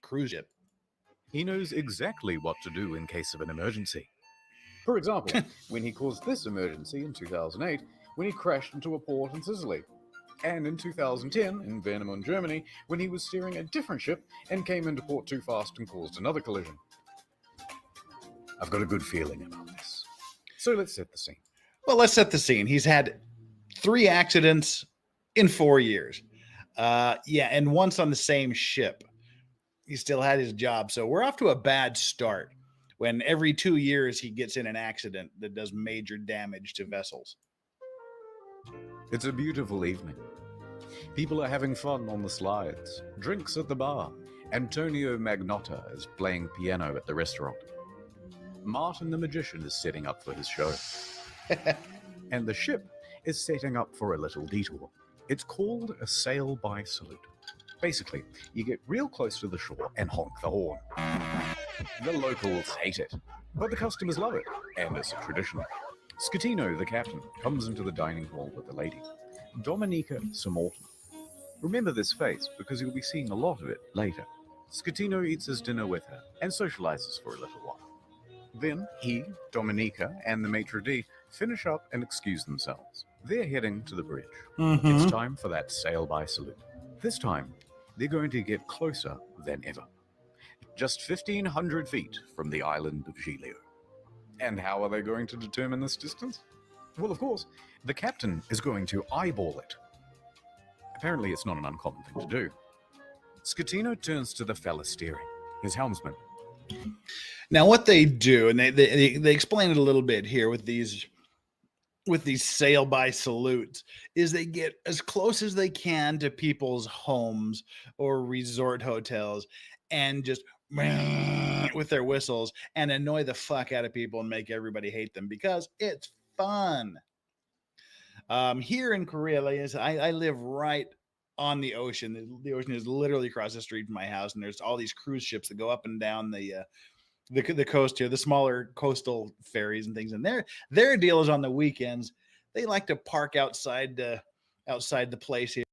cruise ship. He knows exactly what to do in case of an emergency. For example, when he caused this emergency in 2008, when he crashed into a port in Sicily. And in 2010, in Warnemünde, Germany, when he was steering a different ship and came into port too fast and caused another collision. I've got a good feeling about this. So let's set the scene. Well, let's set the scene. He's had 3 accidents in 4 years. And once on the same ship. He still had his job. So we're off to a bad start when every 2 years he gets in an accident that does major damage to vessels. It's a beautiful evening. People are having fun on the slides, drinks at the bar. Antonio Magnotta is playing piano at the restaurant. Martin the Magician is setting up for his show. And the ship is setting up for a little detour. It's called a sail-by salute. Basically, you get real close to the shore and honk the horn. The locals hate it, but the customers love it, and it's a tradition. Scatino, the captain, comes into the dining hall with the lady, Dominica Samorton. Remember this face because you'll be seeing a lot of it later. Scatino eats his dinner with her and socializes for a little while. Then he, Dominica, and the maitre d' finish up and excuse themselves. They're heading to the bridge. Mm-hmm. It's time for that sail-by salute. This time, they're going to get closer than ever. Just 1,500 feet from the island of Giglio. And how are they going to determine this distance? Well, of course, the captain is going to eyeball it. Apparently, it's not an uncommon thing to do. Scatino turns to the fella steering, his helmsman. Now, what they do, and they explain it a little bit here with these with these sail by salutes is they get as close as they can to people's homes or resort hotels and just with their whistles and annoy the fuck out of people and make everybody hate them because it's fun. Here in Korea, like I live right on the ocean. The ocean is literally across the street from my house, and there's all these cruise ships that go up and down the coast here, the smaller coastal ferries and things. And their deal is on the weekends. They like to park outside the place here.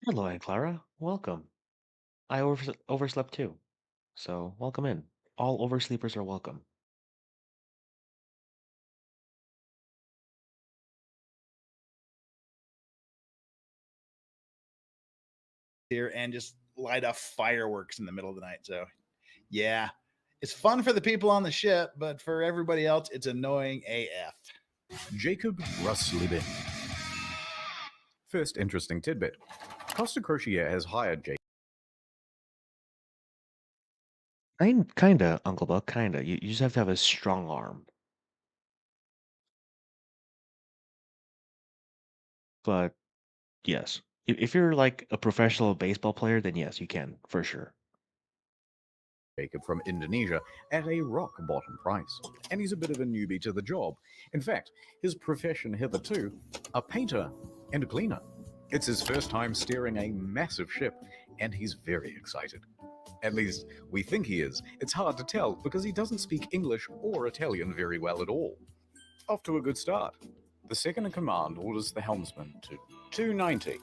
Hello, Aunt Clara. Welcome. I overslept too, so welcome in. All oversleepers are welcome. Here and just light off fireworks in the middle of the night. So yeah, it's fun for the people on the ship, but for everybody else, it's annoying AF. Jacob Ruslibin. First interesting tidbit. Costa Concordia has hired Jacob. Kinda, Uncle Buck, kinda. You just have to have a strong arm. But yes, if you're like a professional baseball player, then yes, you can for sure. Jacob from Indonesia at a rock bottom price, and he's a bit of a newbie to the job. In fact, his profession hitherto, a painter and a cleaner. It's his first time steering a massive ship, and he's very excited. At least, we think he is. It's hard to tell because he doesn't speak English or Italian very well at all. Off to a good start. The second in command orders the helmsman to 290.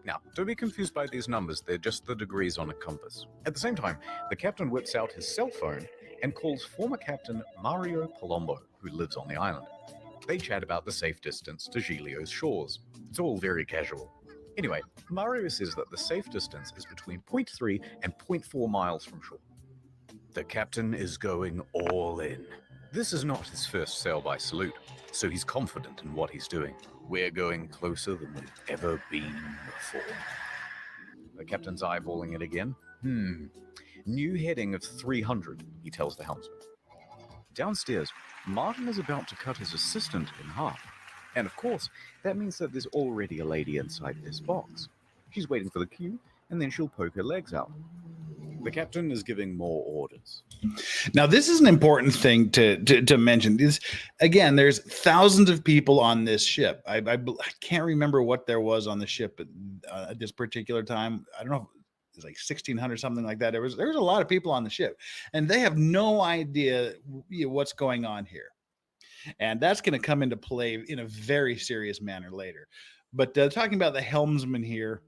Now, don't be confused by these numbers, they're just the degrees on a compass. At the same time, the captain whips out his cell phone and calls former captain Mario Palombo, who lives on the island. They chat about the safe distance to Giglio's shores. It's all very casual. Anyway, Mario says that the safe distance is between 0.3 and 0.4 miles from shore. The captain is going all in. This is not his first sail by salute, so he's confident in what he's doing. We're going closer than we've ever been before. The captain's eyeballing it again. New heading of 300, he tells the helmsman. Downstairs, Martin is about to cut his assistant in half. And of course, that means that there's already a lady inside this box. She's waiting for the cue, and then she'll poke her legs out. The captain is giving more orders. Now, this is an important thing to mention. Again, there's thousands of people on this ship. I can't remember what there was on the ship at this particular time. I don't know. It was like 1,600, something like that. There was a lot of people on the ship, and they have no idea what's going on here. And that's going to come into play in a very serious manner later. But talking about the helmsman here,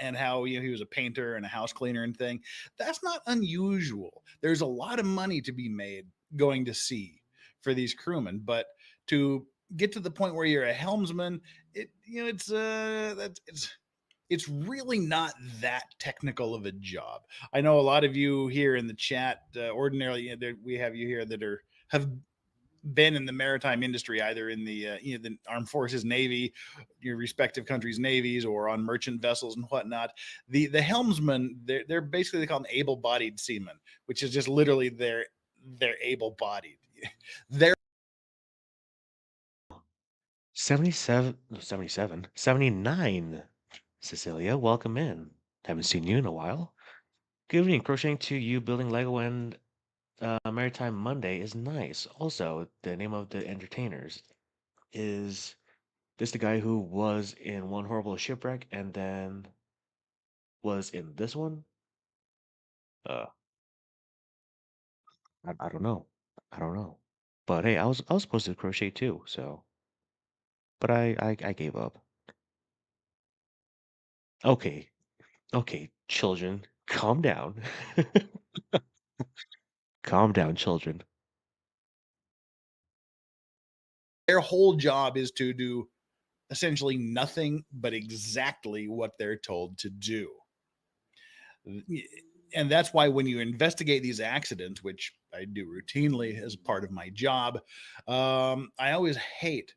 and how he was a painter and a house cleaner and thing. That's not unusual. There's a lot of money to be made going to sea for these crewmen, but to get to the point where you're a helmsman, it's really not that technical of a job. I know a lot of you here in the chat, ordinarily we have you here that have been in the maritime industry, either in the armed forces, Navy, your respective countries' navies, or on merchant vessels and whatnot. The helmsmen, they're basically, they call them able-bodied seamen, which is just literally they're able-bodied. They're 77, no, 77, 79. Cecilia, welcome in. Haven't seen you in a while. Good evening. Crocheting to you, building Lego and Maritime Monday is nice. Also, the name of the entertainers is this the guy who was in One Horrible Shipwreck and then was in this one? Uh, I don't know. I don't know. But hey, I was supposed to crochet too, so but I gave up. Okay, okay, children, calm down. Calm down, children. their whole job is to do essentially nothing but exactly what they're told to do. And that's why when you investigate these accidents, which I do routinely as part of my job, I always hate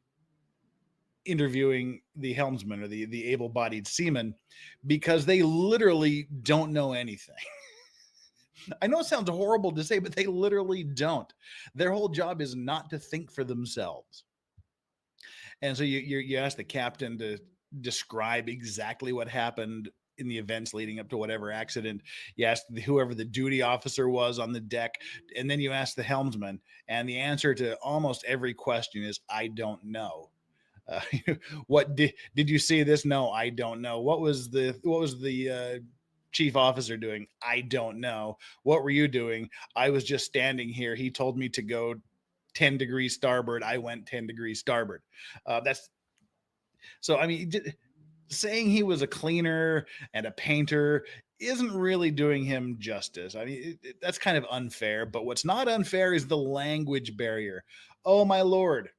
interviewing the helmsman or the able-bodied seaman because they literally don't know anything. I know it sounds horrible to say, but they literally don't. Their whole job is not to think for themselves. And so you ask the captain to describe exactly what happened in the events leading up to whatever accident. You ask whoever the duty officer was on the deck, and then you ask the helmsman, and the answer to almost every question is, I don't know. Uh, what did you see this? No, I don't know. What was the chief officer doing? I don't know. What were you doing? I was just standing here. He told me to go 10 degrees starboard. I went 10 degrees starboard. That's so. I mean, saying he was a cleaner and a painter isn't really doing him justice. I mean, that's kind of unfair. But what's not unfair is the language barrier. Oh my lord,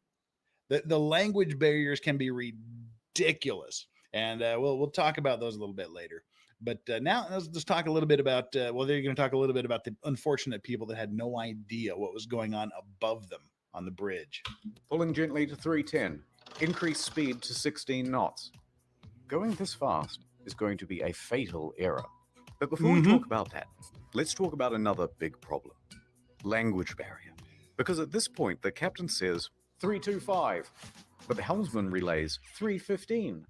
the language barriers can be ridiculous, and we'll talk about those a little bit later. But now let's just talk a little bit about. Well, they're going to talk a little bit about the unfortunate people that had no idea what was going on above them on the bridge. Pulling gently to 310. Increase speed to 16 knots. Going this fast is going to be a fatal error. But before we talk about that, let's talk about another big problem. Language barrier. Because at this point, the captain says 325, but the helmsman relays 315.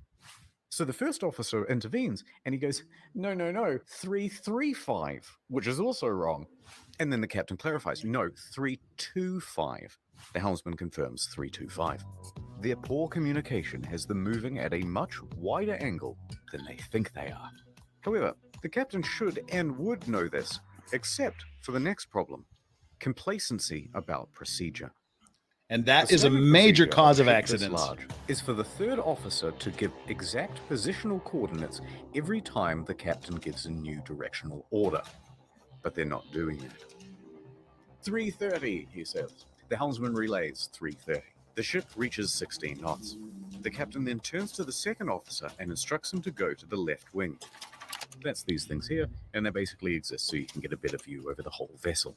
So the first officer intervenes and he goes, no, 335, which is also wrong. And then the captain clarifies, no, 325. The helmsman confirms 325. Their poor communication has them moving at a much wider angle than they think they are. However, the captain should and would know this, except for the next problem, complacency about procedure. And that The is a standard major procedure cause on of a ship this accidents. large is for the third officer to give exact positional coordinates every time the captain gives a new directional order. But they're not doing that. 330, he says. The helmsman relays 330. The ship reaches 16 knots. The captain then turns to the second officer and instructs him to go to the left wing. That's these things here, and they basically exist so you can get a better view over the whole vessel.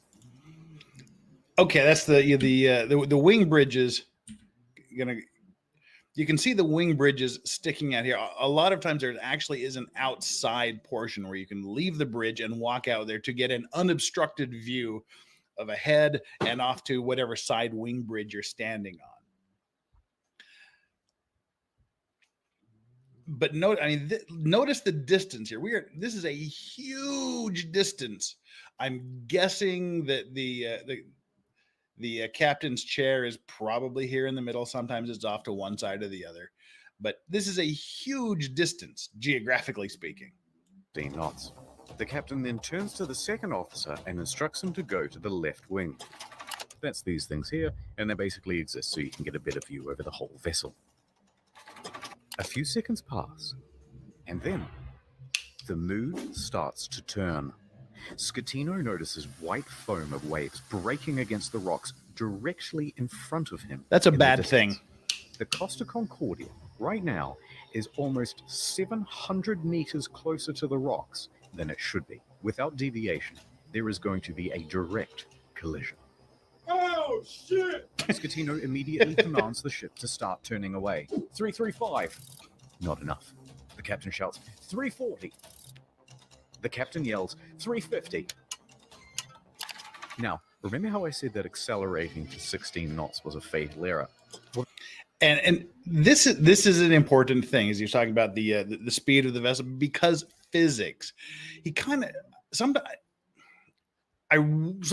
Okay, that's the wing bridges. You can see the wing bridges sticking out here. A lot of times there actually is an outside portion where you can leave the bridge and walk out there to get an unobstructed view of a head and off to whatever side wing bridge you're standing on. But notice the distance here. This is a huge distance. I'm guessing that the captain's chair is probably here in the middle. Sometimes it's off to one side or the other, but this is a huge distance, geographically speaking. 16 knots. The captain then turns to the second officer and instructs him to go to the left wing. That's these things here, and they basically exist so you can get a better view over the whole vessel. A few seconds pass, and then the mood starts to turn. Scatino notices white foam of waves breaking against the rocks directly in front of him. That's a in the bad distance. thing. The Costa Concordia, right now, is almost 700 meters closer to the rocks than it should be. Without deviation, there is going to be a direct collision. Oh, shit! Scatino immediately commands the ship to start turning away. 335. Not enough. The captain shouts, 340. The captain yells, 350. Now, remember how I said that accelerating to 16 knots was a fatal error? Well, And this is an important thing as you're talking about the speed of the vessel, because physics. He kind of some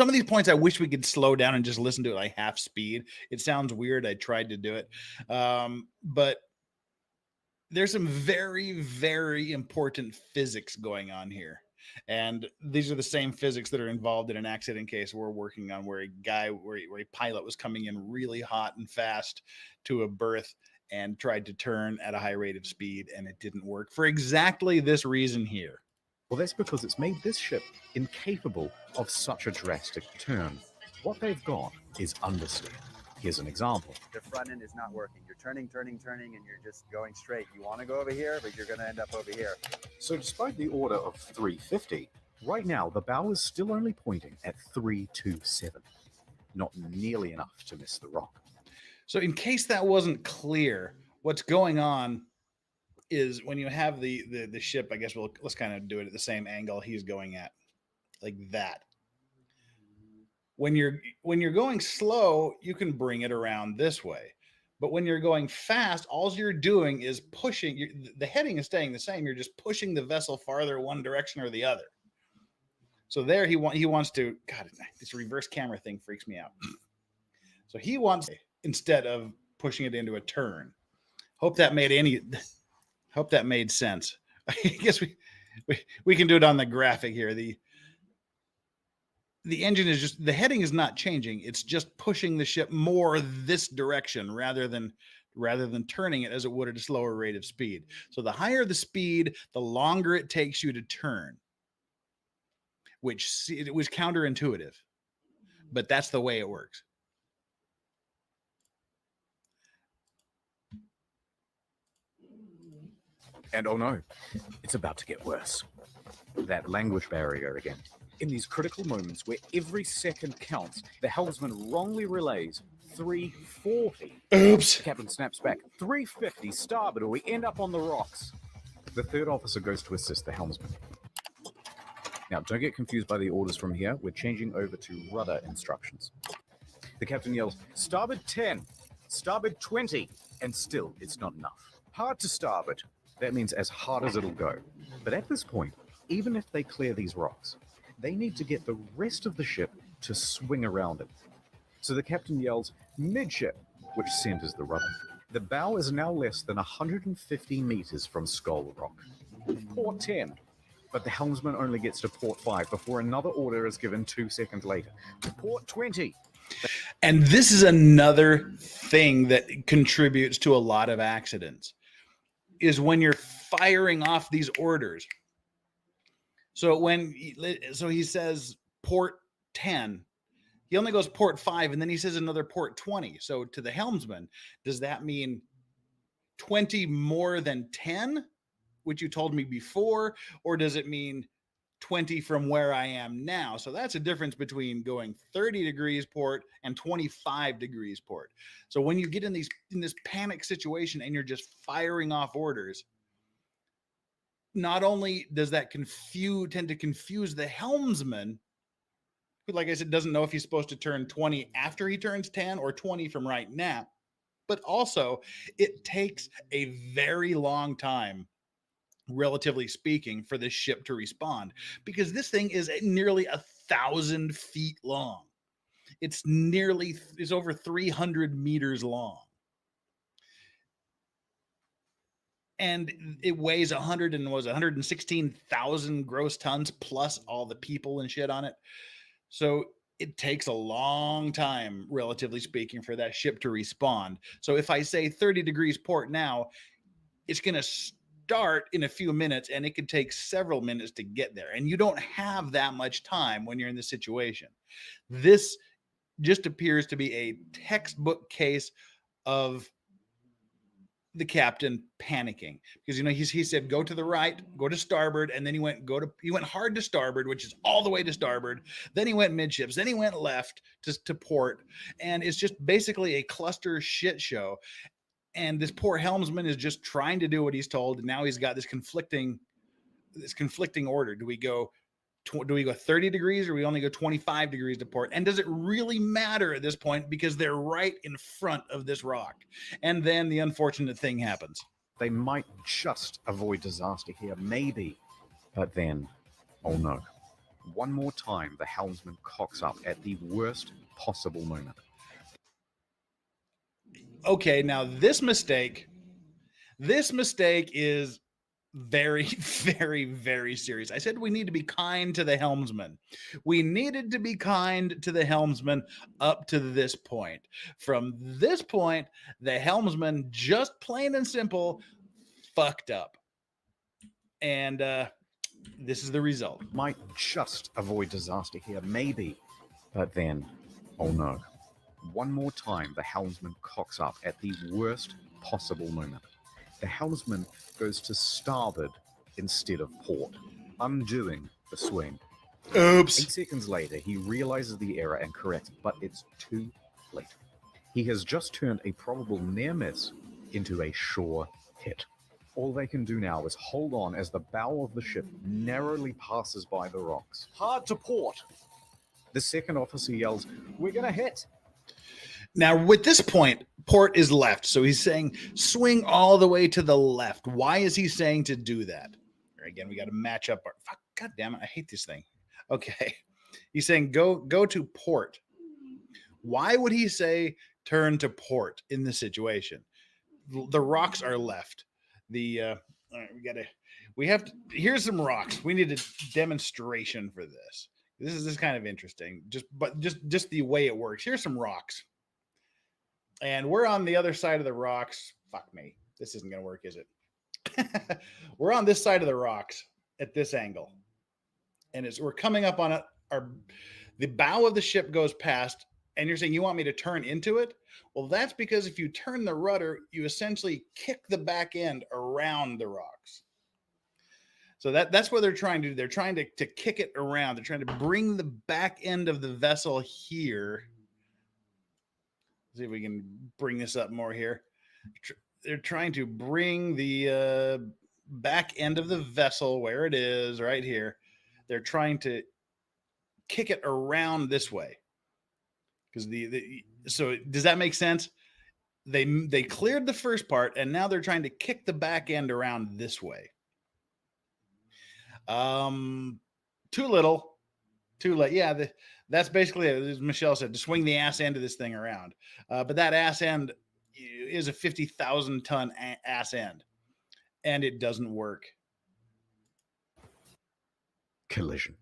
of these points I wish we could slow down and just listen to it like half speed. It sounds weird. I tried to do it, but there's some very, very important physics going on here. And these are the same physics that are involved in an accident case we're working on, where a pilot was coming in really hot and fast to a berth and tried to turn at a high rate of speed, and it didn't work for exactly this reason here. Well, that's because it's made this ship incapable of such a drastic turn. What they've got is understeer. Here's an example. The front end is not working. You're turning, and you're just going straight. You want to go over here, but you're going to end up over here. So despite the order of 350, right now the bow is still only pointing at 327. Not nearly enough to miss the rock. So in case that wasn't clear, what's going on is when you have the ship, I guess let's kind of do it at the same angle he's going at, like that. When you're going slow, you can bring it around this way. But when you're going fast, all you're doing is pushing. The heading is staying the same. You're just pushing the vessel farther one direction or the other. So there he wants to. God, this reverse camera thing freaks me out. So he wants instead of pushing it into a turn. Hope that made sense. I guess we can do it on the graphic here. The engine is just, the heading is not changing. It's just pushing the ship more this direction rather than turning it as it would at a slower rate of speed. So the higher the speed, the longer it takes you to turn, which it was counterintuitive, but that's the way it works. And oh no, it's about to get worse. That language barrier again. In these critical moments where every second counts, the helmsman wrongly relays 340. Oops. The captain snaps back, 350 starboard, or we end up on the rocks. The third officer goes to assist the helmsman. Now, don't get confused by the orders from here. We're changing over to rudder instructions. The captain yells, starboard 10, starboard 20, and still it's not enough. Hard to starboard. That means as hard as it'll go. But at this point, even if they clear these rocks, they need to get the rest of the ship to swing around it. So the captain yells, midship, which centers the rudder. The bow is now less than 150 meters from Skull Rock. Port 10. But the helmsman only gets to port 5 before another order is given 2 seconds later. Port 20. And this is another thing that contributes to a lot of accidents, is when you're firing off these orders. So he says port 10, he only goes port 5, and then he says another port 20. So to the helmsman, does that mean 20 more than 10, which you told me before, or does it mean 20 from where I am now? So that's a difference between going 30 degrees port and 25 degrees port. So when you get in this panic situation and you're just firing off orders, not only does that tend to confuse the helmsman, who, like I said, doesn't know if he's supposed to turn 20 after he turns 10 or 20 from right now, but also it takes a very long time, relatively speaking, for this ship to respond, because this thing is nearly 1,000 feet long. It's over 300 meters long. And it weighs 116,000 gross tons plus all the people and shit on it. So it takes a long time, relatively speaking, for that ship to respond. So if I say 30 degrees port now, it's going to start in a few minutes, and it could take several minutes to get there. And you don't have that much time when you're in this situation. This just appears to be a textbook case of the captain panicking, because he said go to the right, go to starboard, and then he went hard to starboard, which is all the way to starboard. Then he went midships, then he went left to port, and it's just basically a cluster shit show. And this poor helmsman is just trying to do what he's told, and now he's got this conflicting order. Do we go 30 degrees, or we only go 25 degrees to port? And does it really matter at this point, because they're right in front of this rock? And then the unfortunate thing happens. They might just avoid disaster here, maybe. But then, oh no. One more time, the helmsman cocks up at the worst possible moment. Okay, now this mistake is very, very, very serious. I said we need to be kind to the helmsman. We needed to be kind to the helmsman up to this point. From this point, the helmsman just plain and simple fucked up. And this is the result. Might just avoid disaster here, maybe. But then, oh no. One more time, the helmsman cocks up at the worst possible moment. The helmsman goes to starboard instead of port, undoing the swing. Oops. 8 seconds later, he realizes the error and corrects, but it's too late. He has just turned a probable near miss into a sure hit. All they can do now is hold on as the bow of the ship narrowly passes by the rocks. Hard to port. The second officer yells, "We're going to hit!" Now, with this point, port is left. So he's saying swing all the way to the left. Why is he saying to do that? Again, we got to match up our. Fuck, God damn it. I hate this thing. Okay. He's saying go to port. Why would he say turn to port in this situation? The rocks are left. All right, we have to, here's some rocks. We need a demonstration for this. This is kind of interesting. Just the way it works. Here's some rocks. And we're on the other side of the rocks. Fuck me. This isn't going to work, is it? We're on this side of the rocks at this angle. And we're coming up on it. The bow of the ship goes past, and you're saying you want me to turn into it? Well, that's because if you turn the rudder, you essentially kick the back end around the rocks. So that's what they're trying to do. They're trying to kick it around. They're trying to bring the back end of the vessel here. See if we can bring this up more here. They're trying to bring the back end of the vessel where it is, right here. They're trying to kick it around this way. Because so does that make sense? They cleared the first part, and now they're trying to kick the back end around this way. Too little, too late. Yeah, that's basically it. As Michelle said, to swing the ass end of this thing around. But that ass end is a 50,000 ton ass end, and it doesn't work. Collision.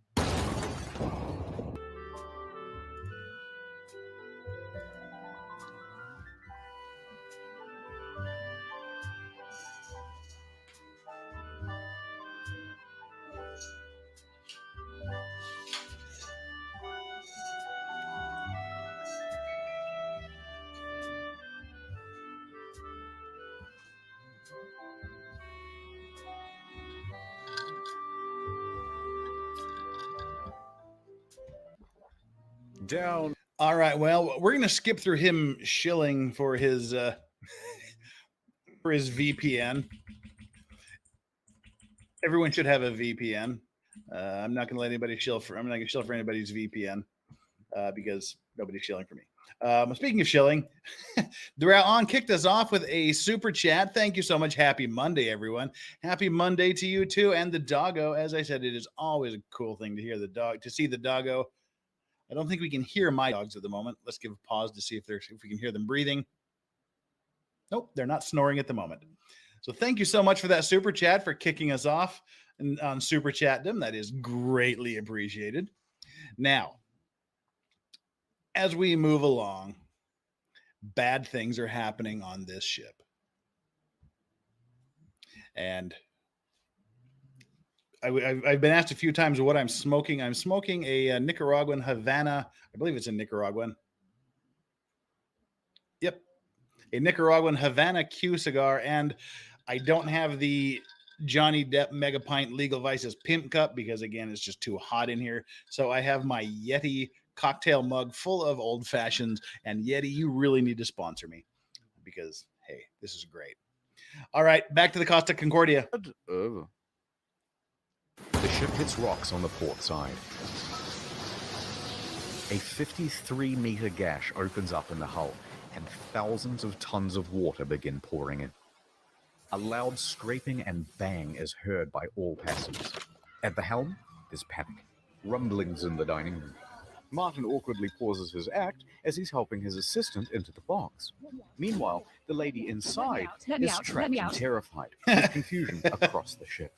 Down. All right. Well, we're gonna skip through him shilling for his VPN. Everyone should have a VPN. I'm not gonna let anybody shill for. I'm not gonna shill for anybody's VPN because nobody's shilling for me. Speaking of shilling, Duran kicked us off with a super chat. Thank you so much. Happy Monday, everyone. Happy Monday to you too, and the doggo. As I said, it is always a cool thing to see the doggo. I don't think we can hear my dogs at the moment. Let's give a pause to see if we can hear them breathing. Nope, they're not snoring at the moment. So thank you so much for that super chat, for kicking us off on Super Chatdom. That is greatly appreciated. Now, as we move along, bad things are happening on this ship. And I've been asked a few times what I'm smoking. I'm smoking a Nicaraguan Havana. I believe it's a Nicaraguan. Yep. A Nicaraguan Havana Q cigar. And I don't have the Johnny Depp Mega Pint Legal Vices Pimp Cup because, again, it's just too hot in here. So I have my Yeti cocktail mug full of old fashions. And Yeti, you really need to sponsor me because, hey, this is great. All right, back to the Costa Concordia. The ship hits rocks on the port side. A 53-meter gash opens up in the hull, and thousands of tons of water begin pouring in. A loud scraping and bang is heard by all passengers. At the helm, there's panic. Rumblings in the dining room. Martin awkwardly pauses his act as he's helping his assistant into the box. Meanwhile, the lady inside is trapped and terrified, with confusion across the ship.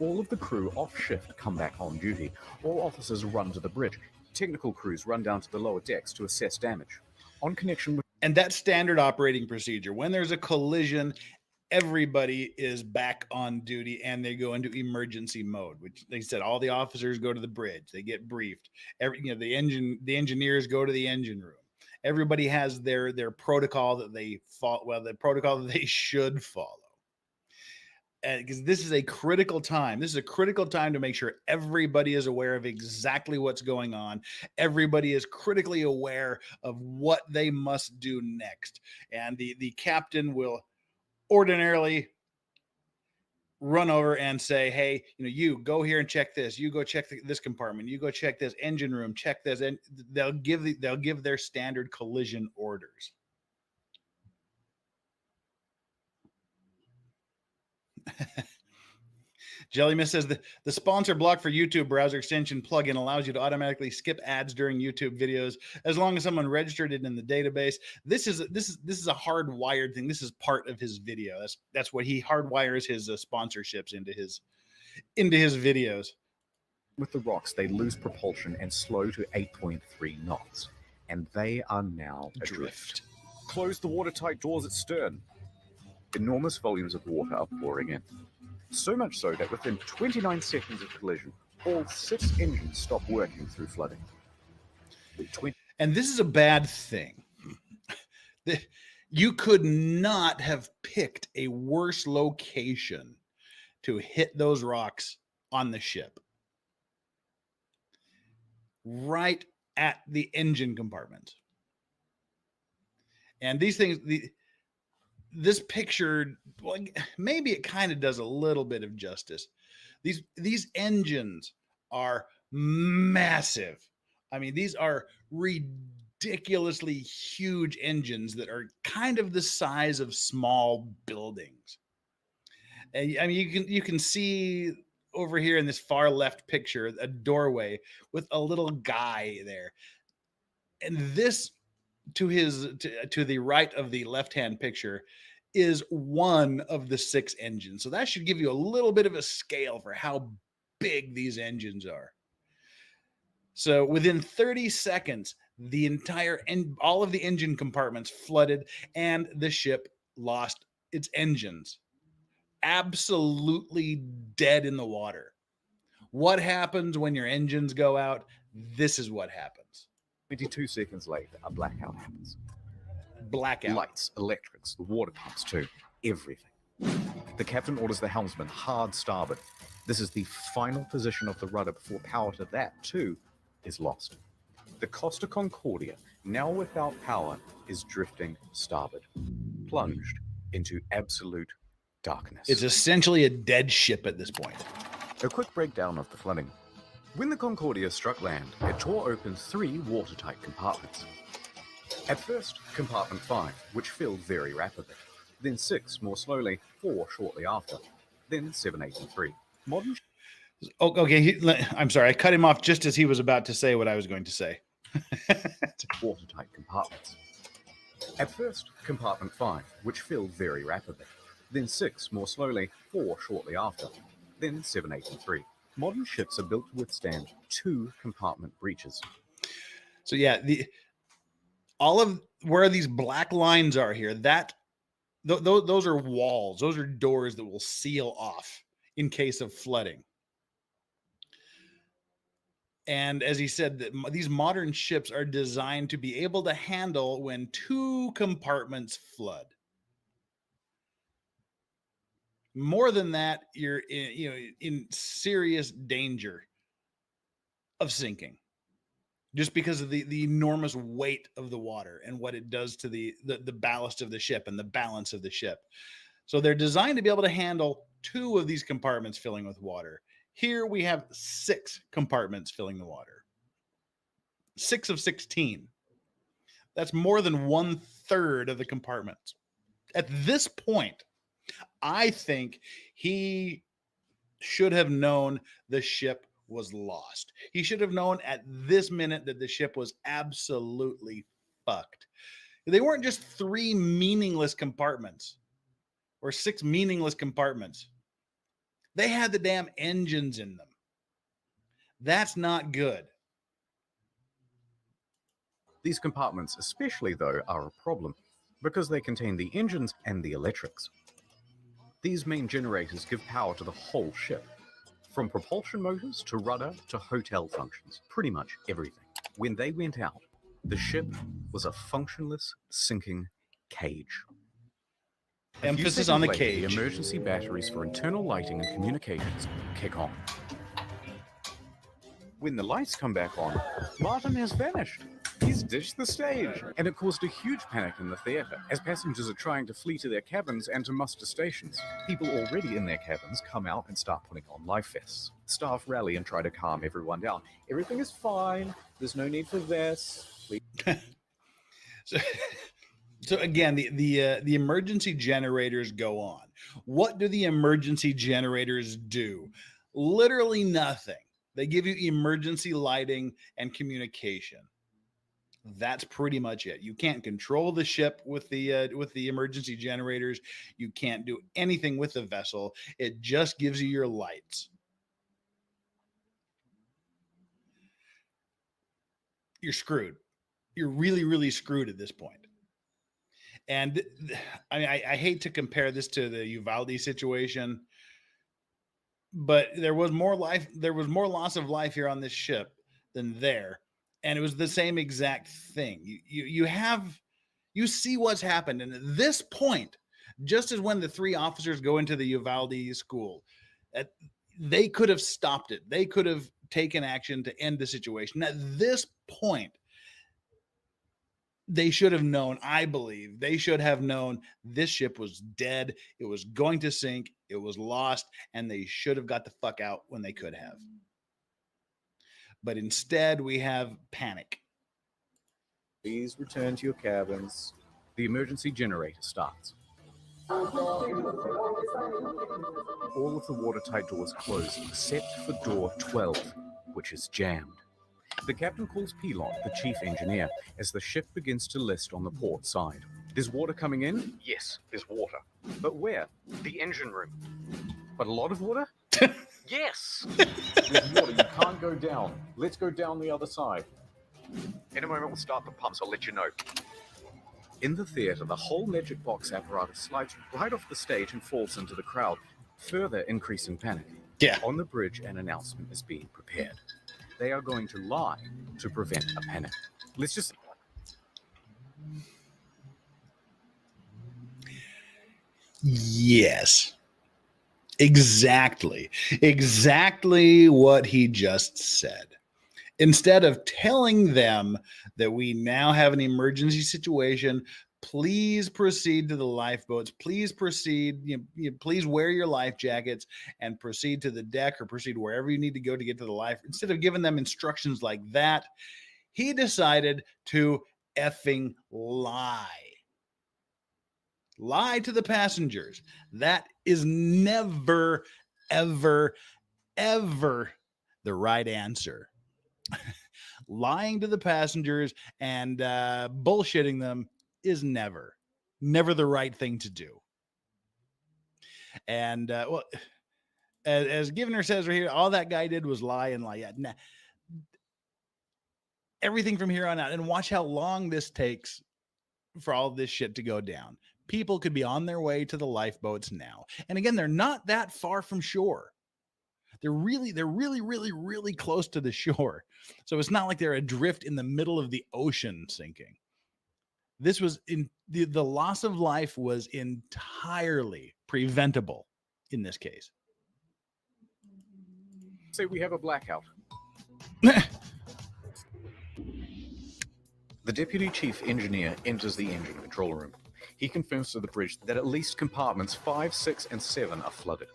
All of the crew off shift come back on duty. All officers run to the bridge. Technical crews run down to the lower decks to assess damage. On connection with... And that's standard operating procedure. When there's a collision, everybody is back on duty and they go into emergency mode, which they said all the officers go to the bridge. They get briefed. The engineers go to the engine room. Everybody has their protocol that they follow, well, the protocol that they should follow. Because this is a critical time. This is a critical time to make sure everybody is aware of exactly what's going on. Everybody is critically aware of what they must do next. And the captain will ordinarily run over and say, hey, you go here and check this. You go check this compartment. You go check this engine room. Check this, and they'll give their standard collision orders. Jellymiss says the sponsor block for YouTube browser extension plugin allows you to automatically skip ads during YouTube videos as long as someone registered it in the database. This is a hardwired thing. This is part of his video. That's what he hardwires his sponsorships into his videos. With the rocks, they lose propulsion and slow to 8.3 knots, and they are now adrift. Close the watertight doors at stern. Enormous volumes of water are pouring in. So much so that within 29 seconds of collision, all 6 engines stop working through flooding. And this is a bad thing. You could not have picked a worse location to hit those rocks on the ship. Right at the engine compartment. And these things, this picture, well, maybe it kind of does a little bit of justice. These engines are massive. I mean, these are ridiculously huge engines that are kind of the size of small buildings. And I mean, you can see over here in this far left picture a doorway with a little guy there, and this to the right of the left-hand picture is one of the 6 engines. So that should give you a little bit of a scale for how big these engines are. So within 30 seconds, all of the engine compartments flooded and the ship lost its engines. Absolutely dead in the water. What happens when your engines go out? This is what happens. 22 seconds later, a blackout happens. Blackout. Lights, electrics, the water pumps too, everything. The captain orders the helmsman hard starboard. This is the final position of the rudder before power to that too is lost. The Costa Concordia, now without power, is drifting starboard, plunged into absolute darkness. It's essentially a dead ship at this point. A quick breakdown of the flooding. When the Concordia struck land, it tore open 3 watertight compartments. At first, compartment 5, which filled very rapidly, then 6 more slowly, 4 shortly after, then 7, 8, and 3. Modern... Okay, I'm sorry, I cut him off just as he was about to say what I was going to say. Watertight compartments. At first, compartment 5, which filled very rapidly, then 6 more slowly, 4 shortly after, then 7, 8, and 3. Modern ships are built to withstand 2 compartment breaches. So yeah, all of where these black lines are here, those are walls. Those are doors that will seal off in case of flooding. And as he said, these modern ships are designed to be able to handle when 2 compartments flood. More than that, you're in serious danger of sinking, just because of the enormous weight of the water and what it does to the ballast of the ship and the balance of the ship. So they're designed to be able to handle 2 of these compartments filling with water. Here we have 6 compartments filling the water. 6 of 16. That's more than 1/3 of the compartments. At this point, I think he should have known the ship was lost. He should have known at this minute that the ship was absolutely fucked. They weren't just 3 meaningless compartments or 6 meaningless compartments. They had the damn engines in them. That's not good. These compartments, especially though, are a problem because they contain the engines and the electrics. These main generators give power to the whole ship, from propulsion motors to rudder to hotel functions, pretty much everything. When they went out, the ship was a functionless, sinking cage. Emphasis on the later, cage. The emergency batteries for internal lighting and communications kick on. When the lights come back on, Martin has vanished. He's ditched the stage, and it caused a huge panic in the theatre as passengers are trying to flee to their cabins and to muster stations. People already in their cabins come out and start putting on life vests. Staff rally and try to calm everyone down. Everything is fine. There's no need for vests. So again, the emergency generators go on. What do the emergency generators do? Literally nothing. They give you emergency lighting and communication. That's pretty much it. You can't control the ship with the emergency generators. You can't do anything with the vessel. It just gives you your lights. You're screwed. You're really, really screwed at this point. And I mean, I hate to compare this to the Uvalde situation, but there was more loss of life here on this ship than there, and it was the same exact thing. You see what's happened, and at this point, just as when the 3 officers go into the Uvalde school, they could have stopped it. They could have taken action to end the situation. At this point, they should have known, I believe, they should have known this ship was dead. It was going to sink. It was lost, and they should have got the fuck out when they could have. But instead, we have panic. Please return to your cabins. The emergency generator starts. All of the watertight doors close except for door 12, which is jammed. The captain calls Pelon, the chief engineer, as the ship begins to list on the port side. There's water coming in? Yes, there's water. But where? The engine room. But a lot of water? Yes! There's water, you can't go down. Let's go down the other side. In a moment we'll start the pumps, I'll let you know. In the theatre, the whole magic box apparatus slides right off the stage and falls into the crowd, further increasing panic. Yeah. On the bridge, an announcement is being prepared. They are going to lie to prevent a panic. Let's just... Yes. Exactly what he just said. Instead of telling them that we now have an emergency situation, please proceed to the lifeboats. Please proceed. Please wear your life jackets and proceed to the deck or proceed wherever you need to go to get to the life. Instead of giving them instructions like that, he decided to effing lie. Lie to the passengers. That is never, ever, ever the right answer. Lying to the passengers and bullshitting them is never the right thing to do. And well, as Givner says right here, all that guy did was lie and lie. Yeah, nah. Everything from here on out, and watch how long this takes for all this shit to go down. People could be on their way to the lifeboats now. And again, they're not that far from shore. They're really close to the shore. So it's not like they're adrift in the middle of the ocean sinking. This was the loss of life was entirely preventable in this case. Say we have a blackout. The deputy chief engineer enters the engine control room. He confirms to the bridge that at least compartments 5, 6, and 7 are flooded.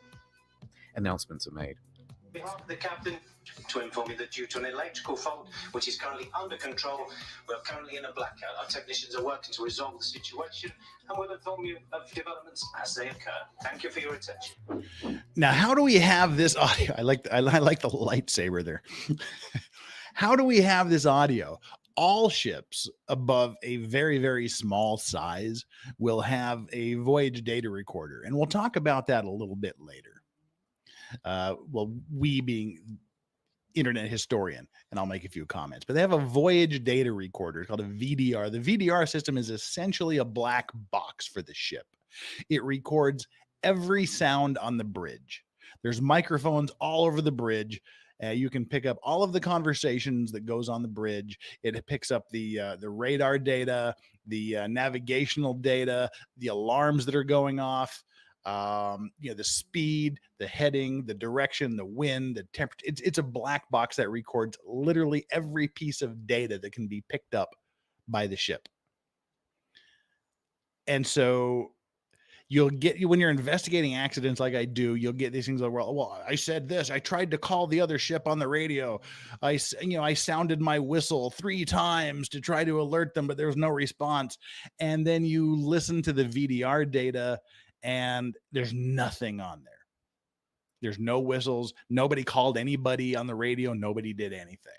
Announcements are made. On behalf of the captain, to inform you that due to an electrical fault, which is currently under control, we're currently in a blackout. Our technicians are working to resolve the situation, and we'll inform you of developments as they occur. Thank you for your attention. Now, how do we have this audio? I like the lightsaber there. How do we have this audio? All ships above a very, very small size will have a voyage data recorder, and we'll talk about that a little bit later. Well, we being internet historian, and I'll make a few comments, but they have a voyage data recorder called a VDR. The VDR system is essentially a black box for the ship. It records every sound on the bridge. There's microphones all over the bridge. You can pick up all of the conversations that goes on the bridge. It picks up the radar data, the navigational data, the alarms that are going off. The speed, the heading, the direction, the wind, the temperature. It's a black box that records literally every piece of data that can be picked up by the ship. And so you'll get, when you're investigating accidents like I do, you'll get these things like, well, I said this, I tried to call the other ship on the radio. I sounded my whistle 3 times to try to alert them, but there was no response. And then you listen to the VDR data and there's nothing on there. There's no whistles. Nobody called anybody on the radio. Nobody did anything.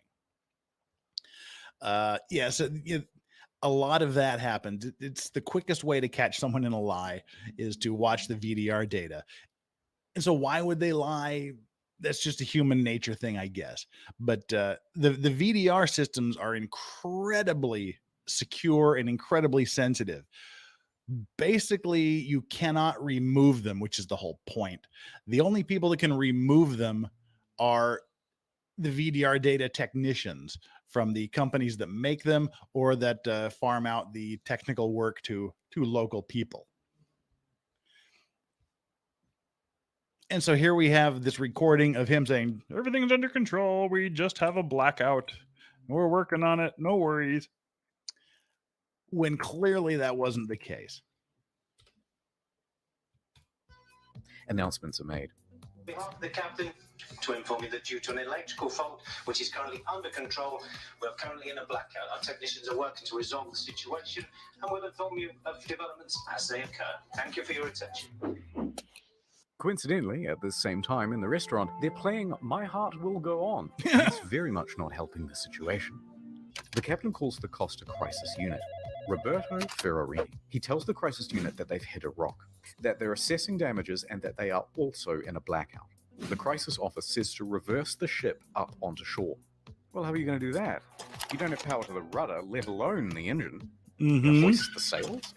So a lot of that happened. It's the quickest way to catch someone in a lie is to watch the VDR data. And so why would they lie? That's just a human nature thing, I guess. But the VDR systems are incredibly secure and incredibly sensitive. Basically, you cannot remove them, which is the whole point. The only people that can remove them are the VDR data technicians from the companies that make them or that farm out the technical work to local people. And so here we have this recording of him saying, everything's under control. We just have a blackout. We're working on it. No worries. When clearly that wasn't the case. Announcements are made. On behalf of the captain, to inform you that due to an electrical fault, which is currently under control, we're currently in a blackout. Our technicians are working to resolve the situation and we'll inform you of developments as they occur. Thank you for your attention. Coincidentally, at the same time in the restaurant, they're playing My Heart Will Go On. It's very much not helping the situation. The captain calls the Costa Crisis Unit. Roberto Ferrarini. He tells the crisis unit that they've hit a rock, that they're assessing damages, and that they are also in a blackout. The crisis office says to reverse the ship up onto shore. Well, how are you going to do that? You don't have power to the rudder, let alone the engine. Hoist the sails?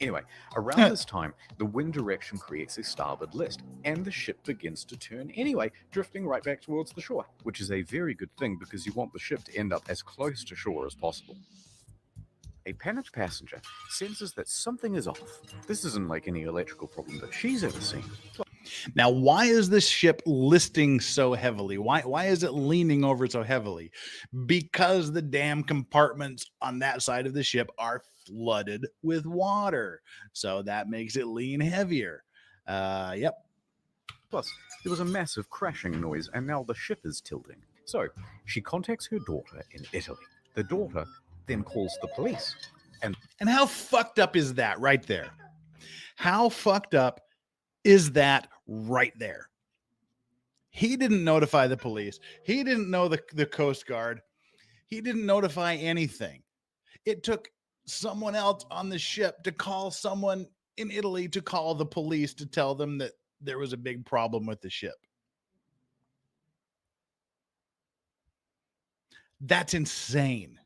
Anyway, around this time, the wind direction creates a starboard list, and the ship begins to turn anyway, drifting right back towards the shore, which is a very good thing because you want the ship to end up as close to shore as possible. A panicked passenger senses that something is off. This isn't like any electrical problem that she's ever seen. Now, why is this ship listing so heavily? Why is it leaning over so heavily? Because the damn compartments on that side of the ship are flooded with water. So that makes it lean heavier. Yep. Plus, there was a massive crashing noise, and now the ship is tilting. So, she contacts her daughter in Italy. The daughter then calls the police. And how fucked up is that right there? How fucked up is that right there? He didn't notify the police. He didn't know the Coast Guard. He didn't notify anything. It took someone else on the ship to call someone in Italy to call the police to tell them that there was a big problem with the ship. That's insane.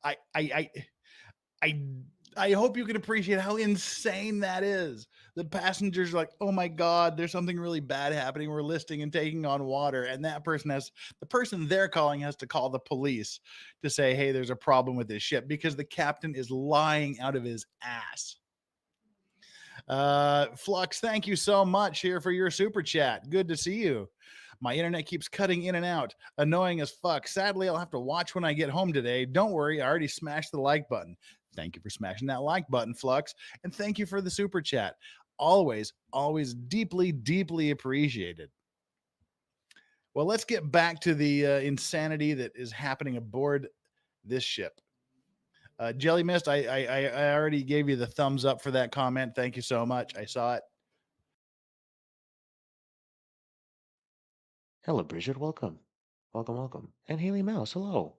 I hope you can appreciate how insane that is. The passengers are like, oh my God, there's something really bad happening. We're listing and taking on water. And the person they're calling has to call the police to say, hey, there's a problem with this ship because the captain is lying out of his ass. Flux, thank you so much here for your super chat. Good to see you. My internet keeps cutting in and out. Annoying as fuck. Sadly, I'll have to watch when I get home today. Don't worry, I already smashed the like button. Thank you for smashing that like button, Flux. And thank you for the super chat. Always, always deeply, deeply appreciated. Well, let's get back to the insanity that is happening aboard this ship. Jelly Mist, I already gave you the thumbs up for that comment. Thank you so much. I saw it. Hello, Bridget. Welcome. Welcome, welcome. And Haley Mouse, hello.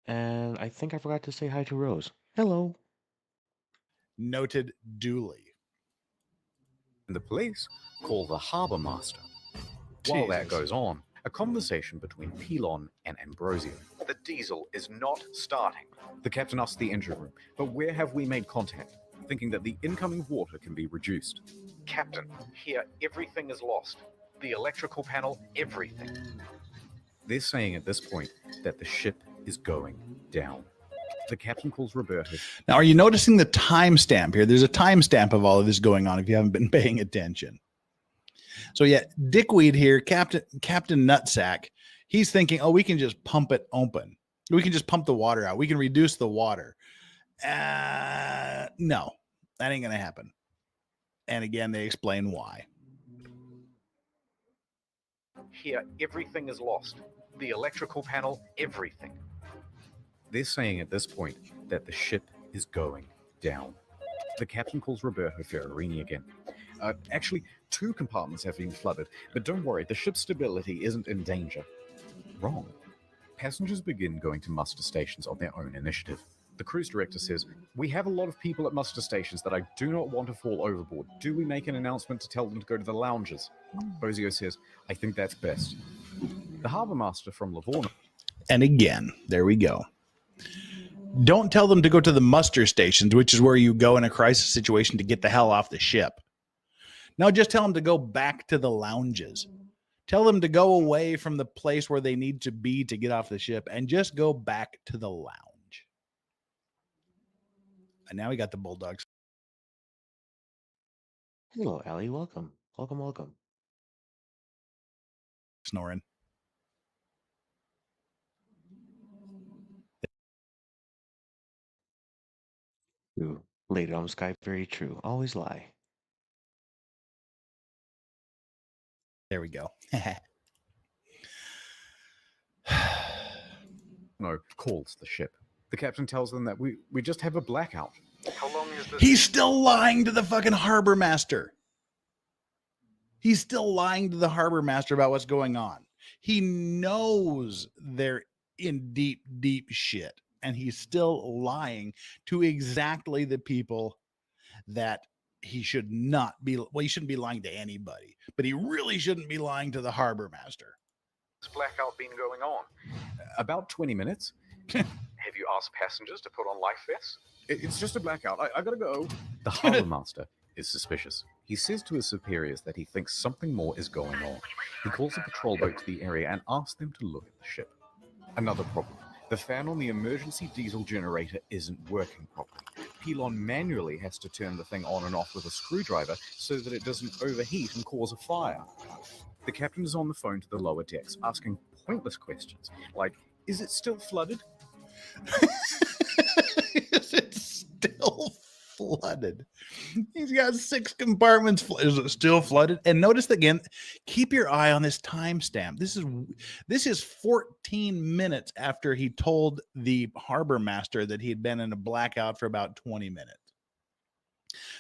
And I think I forgot to say hi to Rose. Hello. Noted duly. And the police call the harbor master. While that goes on, a conversation between Pilon and Ambrosio. The diesel is not starting. The captain asks the engine room, but where have we made contact? Thinking that the incoming water can be reduced. Captain, here everything is lost. The electrical panel, everything. They're saying at this point that the ship is going down. The captain calls Roberto. Now, are you noticing the timestamp here? There's a timestamp of all of this going on if you haven't been paying attention. So yeah, Dickweed here, Captain Nutsack, he's thinking, oh, we can just pump it open. We can just pump the water out. We can reduce the water. No, that ain't going to happen. And again, they explain why. Here, everything is lost. The electrical panel, everything. They're saying at this point that the ship is going down. The captain calls Roberto Ferrarini again. Actually, 2 compartments have been flooded, but don't worry, the ship's stability isn't in danger. Wrong. Passengers begin going to muster stations on their own initiative. The cruise director says, "We have a lot of people at muster stations that I do not want to fall overboard. Do we make an announcement to tell them to go to the lounges?" Bozio says, "I think that's best." The harbour master from Livorno. And again, there we go. Don't tell them to go to the muster stations, which is where you go in a crisis situation to get the hell off the ship. No, just tell them to go back to the lounges. Tell them to go away from the place where they need to be to get off the ship and just go back to the lounge. And now we got the Bulldogs. Hello, Allie. Welcome. Welcome, welcome. Snoring. True. Later on Skype, very true. Always lie. There we go. No, calls the ship. The captain tells them that we just have a blackout. How long is this? He's still lying to the fucking harbor master. He's still lying to the harbor master about what's going on. He knows they're in deep, deep shit. And he's still lying to exactly the people that he should not be. Well, he shouldn't be lying to anybody, but he really shouldn't be lying to the harbor master. This blackout been going on? About 20 minutes. Have you asked passengers to put on life vests? It's just a blackout. I gotta go. The harbour master is suspicious. He says to his superiors that he thinks something more is going on. He calls a patrol boat to the area and asks them to look at the ship. Another problem. The fan on the emergency diesel generator isn't working properly. Pilon manually has to turn the thing on and off with a screwdriver so that it doesn't overheat and cause a fire. The captain is on the phone to the lower decks, asking pointless questions, like, is it still flooded? Is it still flooded? He's got 6 compartments. Is it still flooded? And notice again, keep your eye on this timestamp. This is 14 minutes after he told the harbor master that he had been in a blackout for about 20 minutes.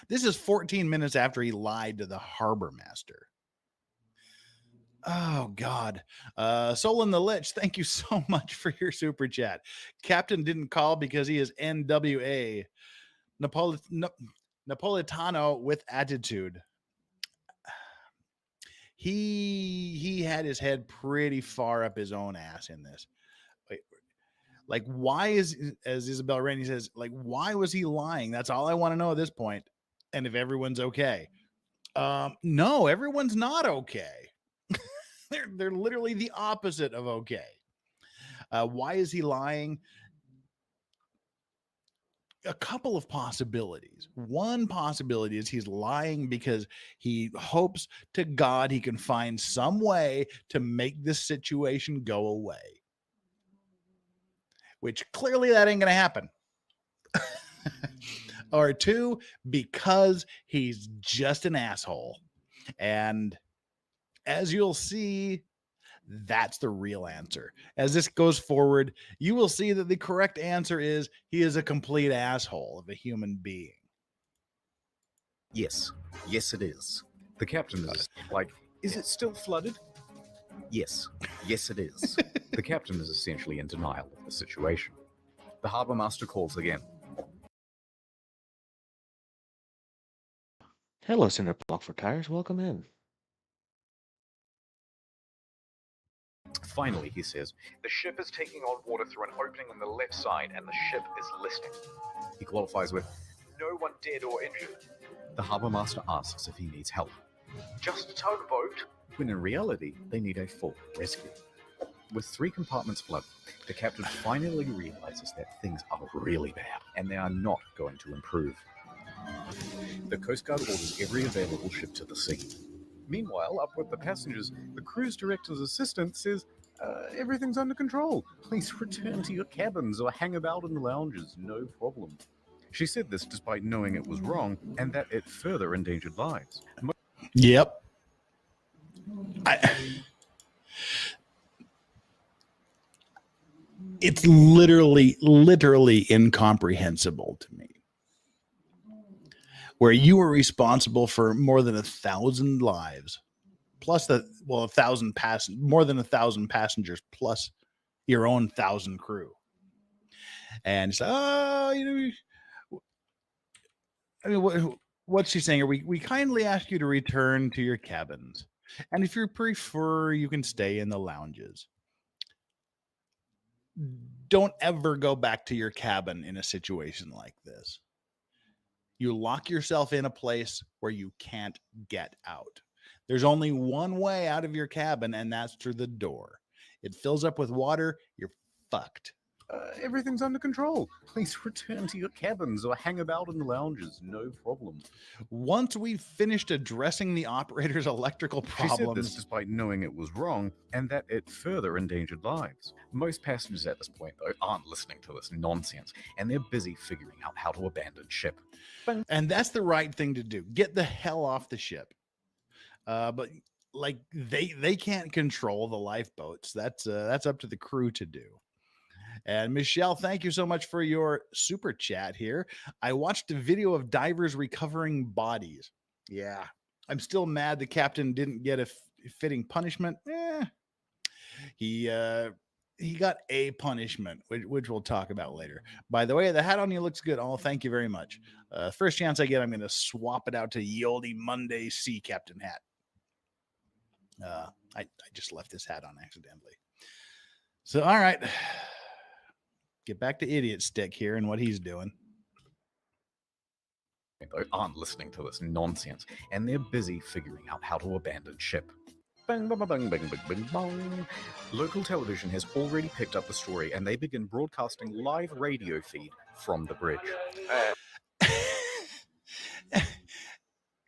This is 14 minutes after he lied to the harbor master. Oh, God. Solon the Lich, thank you so much for your super chat. Captain didn't call because he is NWA. Napolitano with attitude. He had his head pretty far up his own ass in this. Like, why is, as Isabel Rennie says, like, why was he lying? That's all I want to know at this point. And if everyone's okay. No, everyone's not okay. They're literally the opposite of okay. Why is he lying? A couple of possibilities. One possibility is he's lying because he hopes to God he can find some way to make this situation go away. Which clearly that ain't going to happen. Or 2, because he's just an asshole. And as you'll see, that's the real answer. As this goes forward, you will see that the correct answer is he is a complete asshole of a human being. Yes. Yes, it is. The captain is like, is it still flooded? Yes. Yes, it is. The captain is essentially in denial of the situation. The harbour master calls again. Hello, Cinder Block for Tires. Welcome in. Finally, he says, the ship is taking on water through an opening on the left side and the ship is listing. He qualifies with, no one dead or injured. The harbour master asks if he needs help. Just a tugboat? When in reality, they need a full rescue. With 3 compartments flooded, the captain finally realizes that things are really bad and they are not going to improve. The Coast Guard orders every available ship to the sea. Meanwhile, up with the passengers, the cruise director's assistant says, everything's under control. Please return to your cabins or hang about in the lounges, no problem. She said this despite knowing it was wrong and that it further endangered lives. Yep. It's literally incomprehensible to me. Where you are responsible for more than 1,000 lives, plus more than 1,000 passengers, plus your own 1,000 crew. And it's what's she saying? We kindly ask you to return to your cabins. And if you prefer, you can stay in the lounges. Don't ever go back to your cabin in a situation like this. You lock yourself in a place where you can't get out. There's only one way out of your cabin, and that's through the door. It fills up with water, you're fucked. Everything's under control. Please return to your cabins or hang about in the lounges, no problem. Once we've finished addressing the operator's electrical problems... She said this despite knowing it was wrong and that it further endangered lives. Most passengers at this point, though, aren't listening to this nonsense, and they're busy figuring out how to abandon ship. And that's the right thing to do. Get the hell off the ship. But like they can't control the lifeboats. That's up to the crew to do. And Michelle, thank you so much for your super chat here. I watched a video of divers recovering bodies. Yeah, I'm still mad the captain didn't get a fitting punishment. He got a punishment, which we'll talk about later. By the way, the hat on you looks good. Oh, thank you very much. First chance I get, I'm going to swap it out to Yoldy Monday Sea Captain hat. I just left this hat on accidentally. So, all right. Get back to Idiot Stick here and what he's doing. They aren't listening to this nonsense, and they're busy figuring out how to abandon ship. Bang, bang, bang, bang, bang, bang, bang. Local television has already picked up the story, and they begin broadcasting live radio feed from the bridge.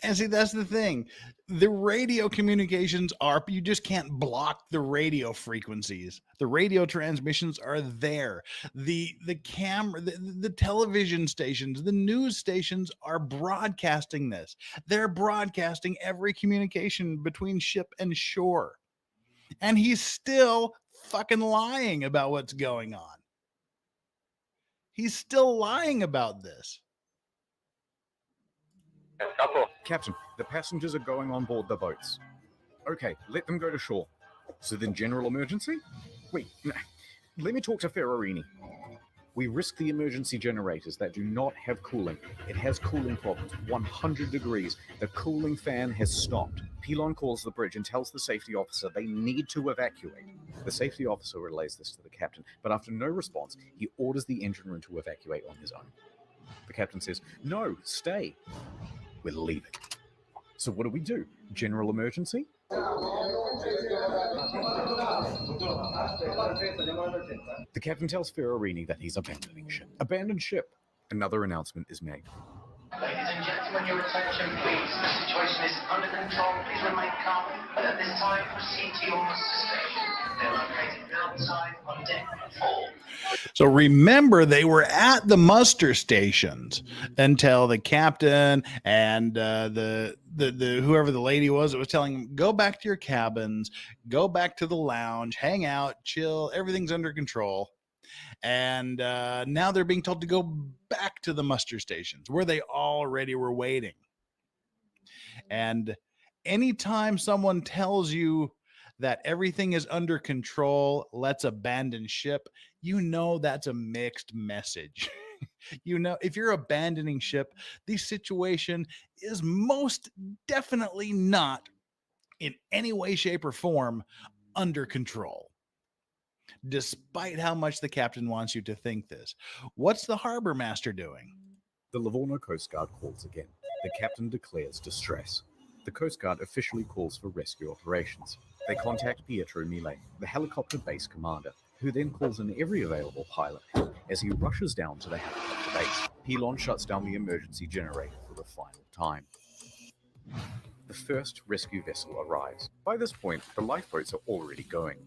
And see, that's the thing. The radio communications you just can't block the radio frequencies. The radio transmissions are there. The camera, the television stations, the news stations are broadcasting this. They're broadcasting every communication between ship and shore. And he's still fucking lying about what's going on. He's still lying about this. Captain, the passengers are going on board the boats. Okay, let them go to shore. So then general emergency? Wait, no. Let me talk to Ferrarini. We risk the emergency generators that do not have cooling. It has cooling problems, 100 degrees. The cooling fan has stopped. Pilon calls the bridge and tells the safety officer they need to evacuate. The safety officer relays this to the captain, but after no response, he orders the engine room to evacuate on his own. The captain says, "No, stay. We're leaving." So what do? General emergency? The captain tells Ferrarini that he's abandoning ship. Abandoned ship. Another announcement is made. Ladies and gentlemen, your attention please. The situation is under control. Please remain calm. But at this time, proceed to your muster station. They're located outside on deck 4. So remember, they were at the muster stations until the captain and the whoever the lady was that was telling them, go back to your cabins, go back to the lounge, hang out, chill, everything's under control. And now they're being told to go back to the muster stations where they already were waiting. And anytime someone tells you that everything is under control, let's abandon ship, you know that's a mixed message. You know, if you're abandoning ship, the situation is most definitely not in any way, shape, or form under control, despite how much the captain wants you to think this. What's the harbor master doing? The Livorno Coast Guard calls again. The captain declares distress. The Coast Guard officially calls for rescue operations. They contact Pietro Mile, the helicopter base commander, who then calls in every available pilot. As he rushes down to the helicopter base, Pilon shuts down the emergency generator for the final time. The first rescue vessel arrives. By this point, the lifeboats are already going.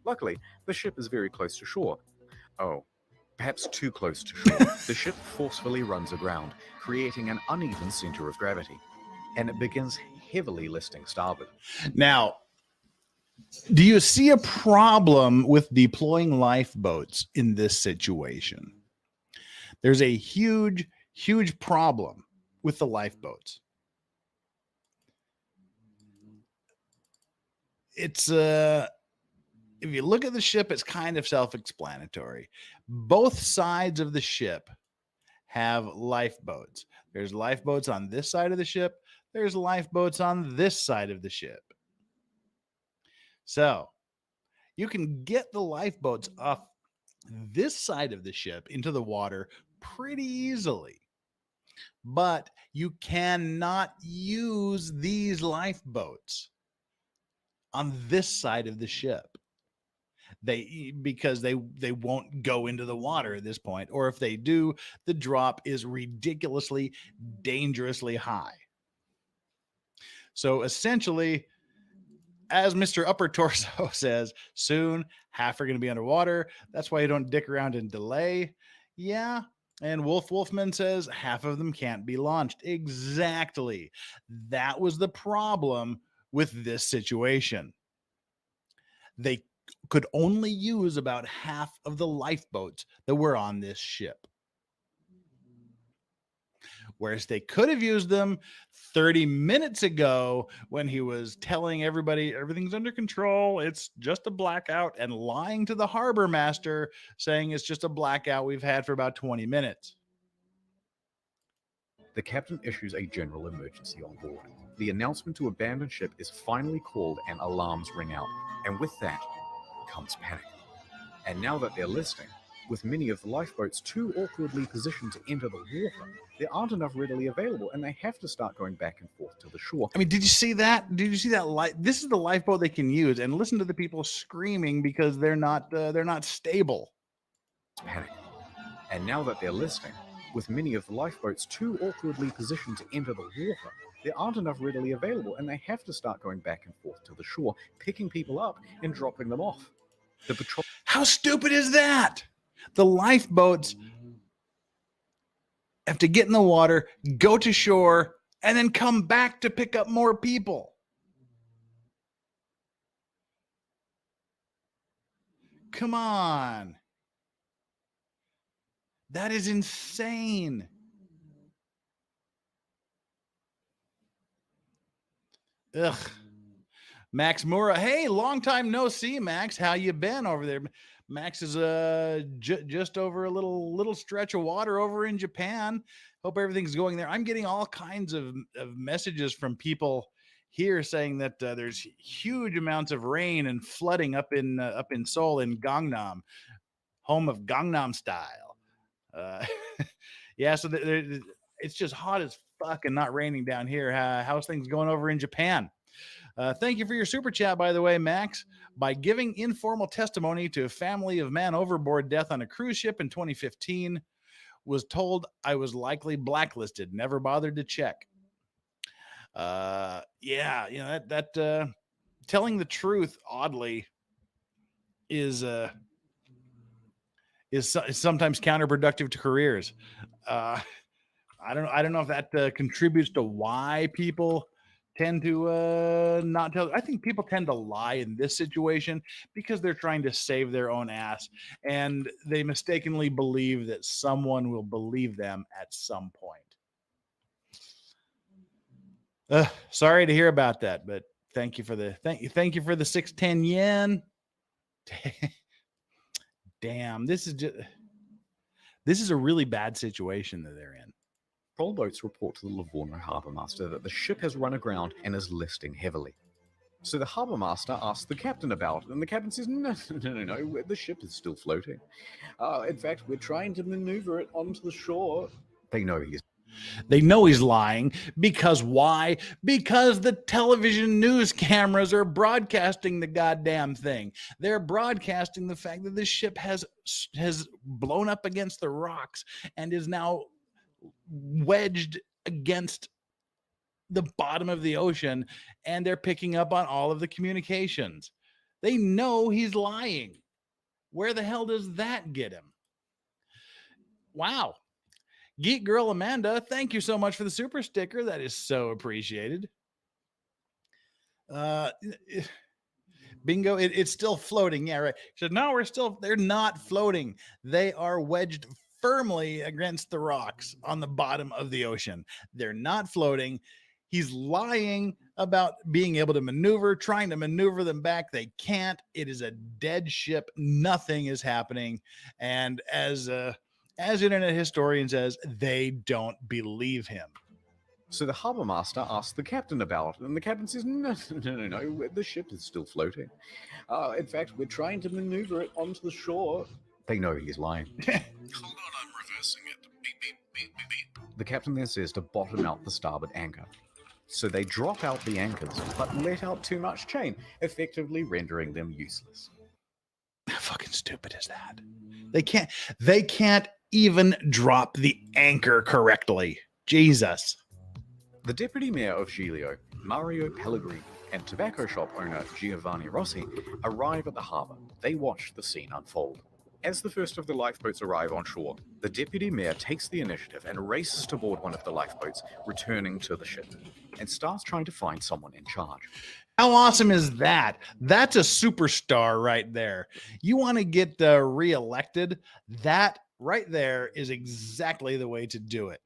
Luckily, the ship is very close to shore. Oh, perhaps too close to shore. The ship forcefully runs aground, creating an uneven center of gravity, and it begins heavily listing starboard. Now, do you see a problem with deploying lifeboats in this situation? There's a huge, huge problem with the lifeboats. It's if you look at the ship, it's kind of self-explanatory. Both sides of the ship have lifeboats. There's lifeboats on this side of the ship. There's lifeboats on this side of the ship. So you can get the lifeboats off this side of the ship into the water pretty easily, but you cannot use these lifeboats on this side of the ship. Because they won't go into the water at this point, or if they do, the drop is ridiculously, dangerously high. So essentially, as Mr. Upper Torso says, soon half are going to be underwater. That's why you don't dick around and delay. Yeah. And Wolfman says half of them can't be launched. Exactly. That was the problem with this situation. They could only use about half of the lifeboats that were on this ship. Whereas they could have used them 30 minutes ago when he was telling everybody everything's under control, it's just a blackout, and lying to the harbor master saying it's just a blackout we've had for about 20 minutes. The captain issues a general emergency on board. The announcement to abandon ship is finally called and alarms ring out. And with that comes panic. And now that they're listing, with many of the lifeboats too awkwardly positioned to enter the water, there aren't enough readily available, and they have to start going back and forth to the shore. I mean, did you see that? Did you see that? This is the lifeboat they can use, and listen to the people screaming because they're not stable. Panic. And now that they're listing, with many of the lifeboats too awkwardly positioned to enter the water, there aren't enough readily available, and they have to start going back and forth to the shore, picking people up and dropping them off. The patrol. How stupid is that? The lifeboats have to get in the water, go to shore, and then come back to pick up more people. Come on. That is insane. Ugh. Max Mura. Hey, long time no see, Max. How you been over there? Max is just over a little stretch of water over in Japan. Hope everything's going there. I'm getting all kinds of messages from people here saying that there's huge amounts of rain and flooding up in Seoul, in Gangnam, home of Gangnam Style. Yeah, so it's just hot as fuck and not raining down here. How's things going over in Japan? Thank you for your super chat, by the way, Max. By giving informal testimony to a family of man overboard death on a cruise ship in 2015, was told I was likely blacklisted. Never bothered to check. Yeah, you know that telling the truth, oddly, is sometimes counterproductive to careers. I don't know if that contributes to why people tend to not tell. I think people tend to lie in this situation because they're trying to save their own ass, and they mistakenly believe that someone will believe them at some point. Sorry to hear about that, but thank you for the 610 yen. Damn, this is a really bad situation that they're in. Patrol boats report to the Livorno harbour master that the ship has run aground and is listing heavily. So the harbour master asks the captain about it, and the captain says, no, the ship is still floating. In fact, we're trying to maneuver it onto the shore. They know he's... They know he's lying because why? Because the television news cameras are broadcasting the goddamn thing. They're broadcasting the fact that this ship has blown up against the rocks and is now wedged against the bottom of the ocean, and they're picking up on all of the communications. They know he's lying. Where the hell does that get him? Wow. Geek Girl Amanda, thank you so much for the super sticker. That is so appreciated. Bingo, it's still floating. Yeah, right. She said, no, they're not floating. They are wedged firmly against the rocks on the bottom of the ocean. They're not floating. He's lying about being able to maneuver, trying to maneuver them back. They can't. It is a dead ship. Nothing is happening. And as internet historian says, they don't believe him. So the harbour master asks the captain about it, and the captain says, no, the ship is still floating. In fact, we're trying to maneuver it onto the shore. They know he's lying. Hold on, I'm reversing it. Beep, beep, beep, beep, beep. The captain then says to bottom out the starboard anchor. So they drop out the anchors, but let out too much chain, effectively rendering them useless. How fucking stupid is that? They can't even drop the anchor correctly. Jesus. The deputy mayor of Giglio, Mario Pellegrini, and tobacco shop owner Giovanni Rossi arrive at the harbour. They watch the scene unfold. As the first of the lifeboats arrive on shore, the deputy mayor takes the initiative and races to board one of the lifeboats, returning to the ship, and starts trying to find someone in charge. How awesome is that? That's a superstar right there. You want to get reelected? That right there is exactly the way to do it.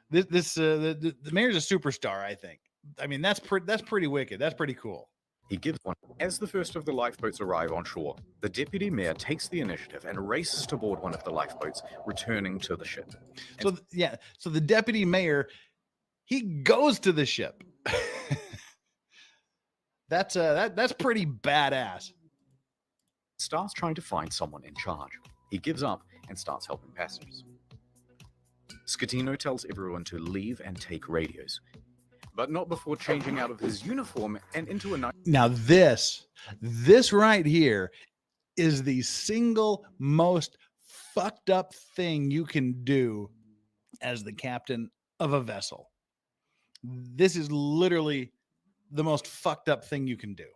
The mayor's a superstar, I think. I mean, that's pretty wicked. That's pretty cool. He gives one. As the first of the lifeboats arrive on shore, the deputy mayor takes the initiative and races to board one of the lifeboats, returning to the ship. So the deputy mayor, he goes to the ship. That's pretty badass. Starts trying to find someone in charge. He gives up and starts helping passengers. Scatino tells everyone to leave and take radios, but not before changing out of his uniform and into a night. Now this right here is the single most fucked up thing you can do as the captain of a vessel. This is literally the most fucked up thing you can do.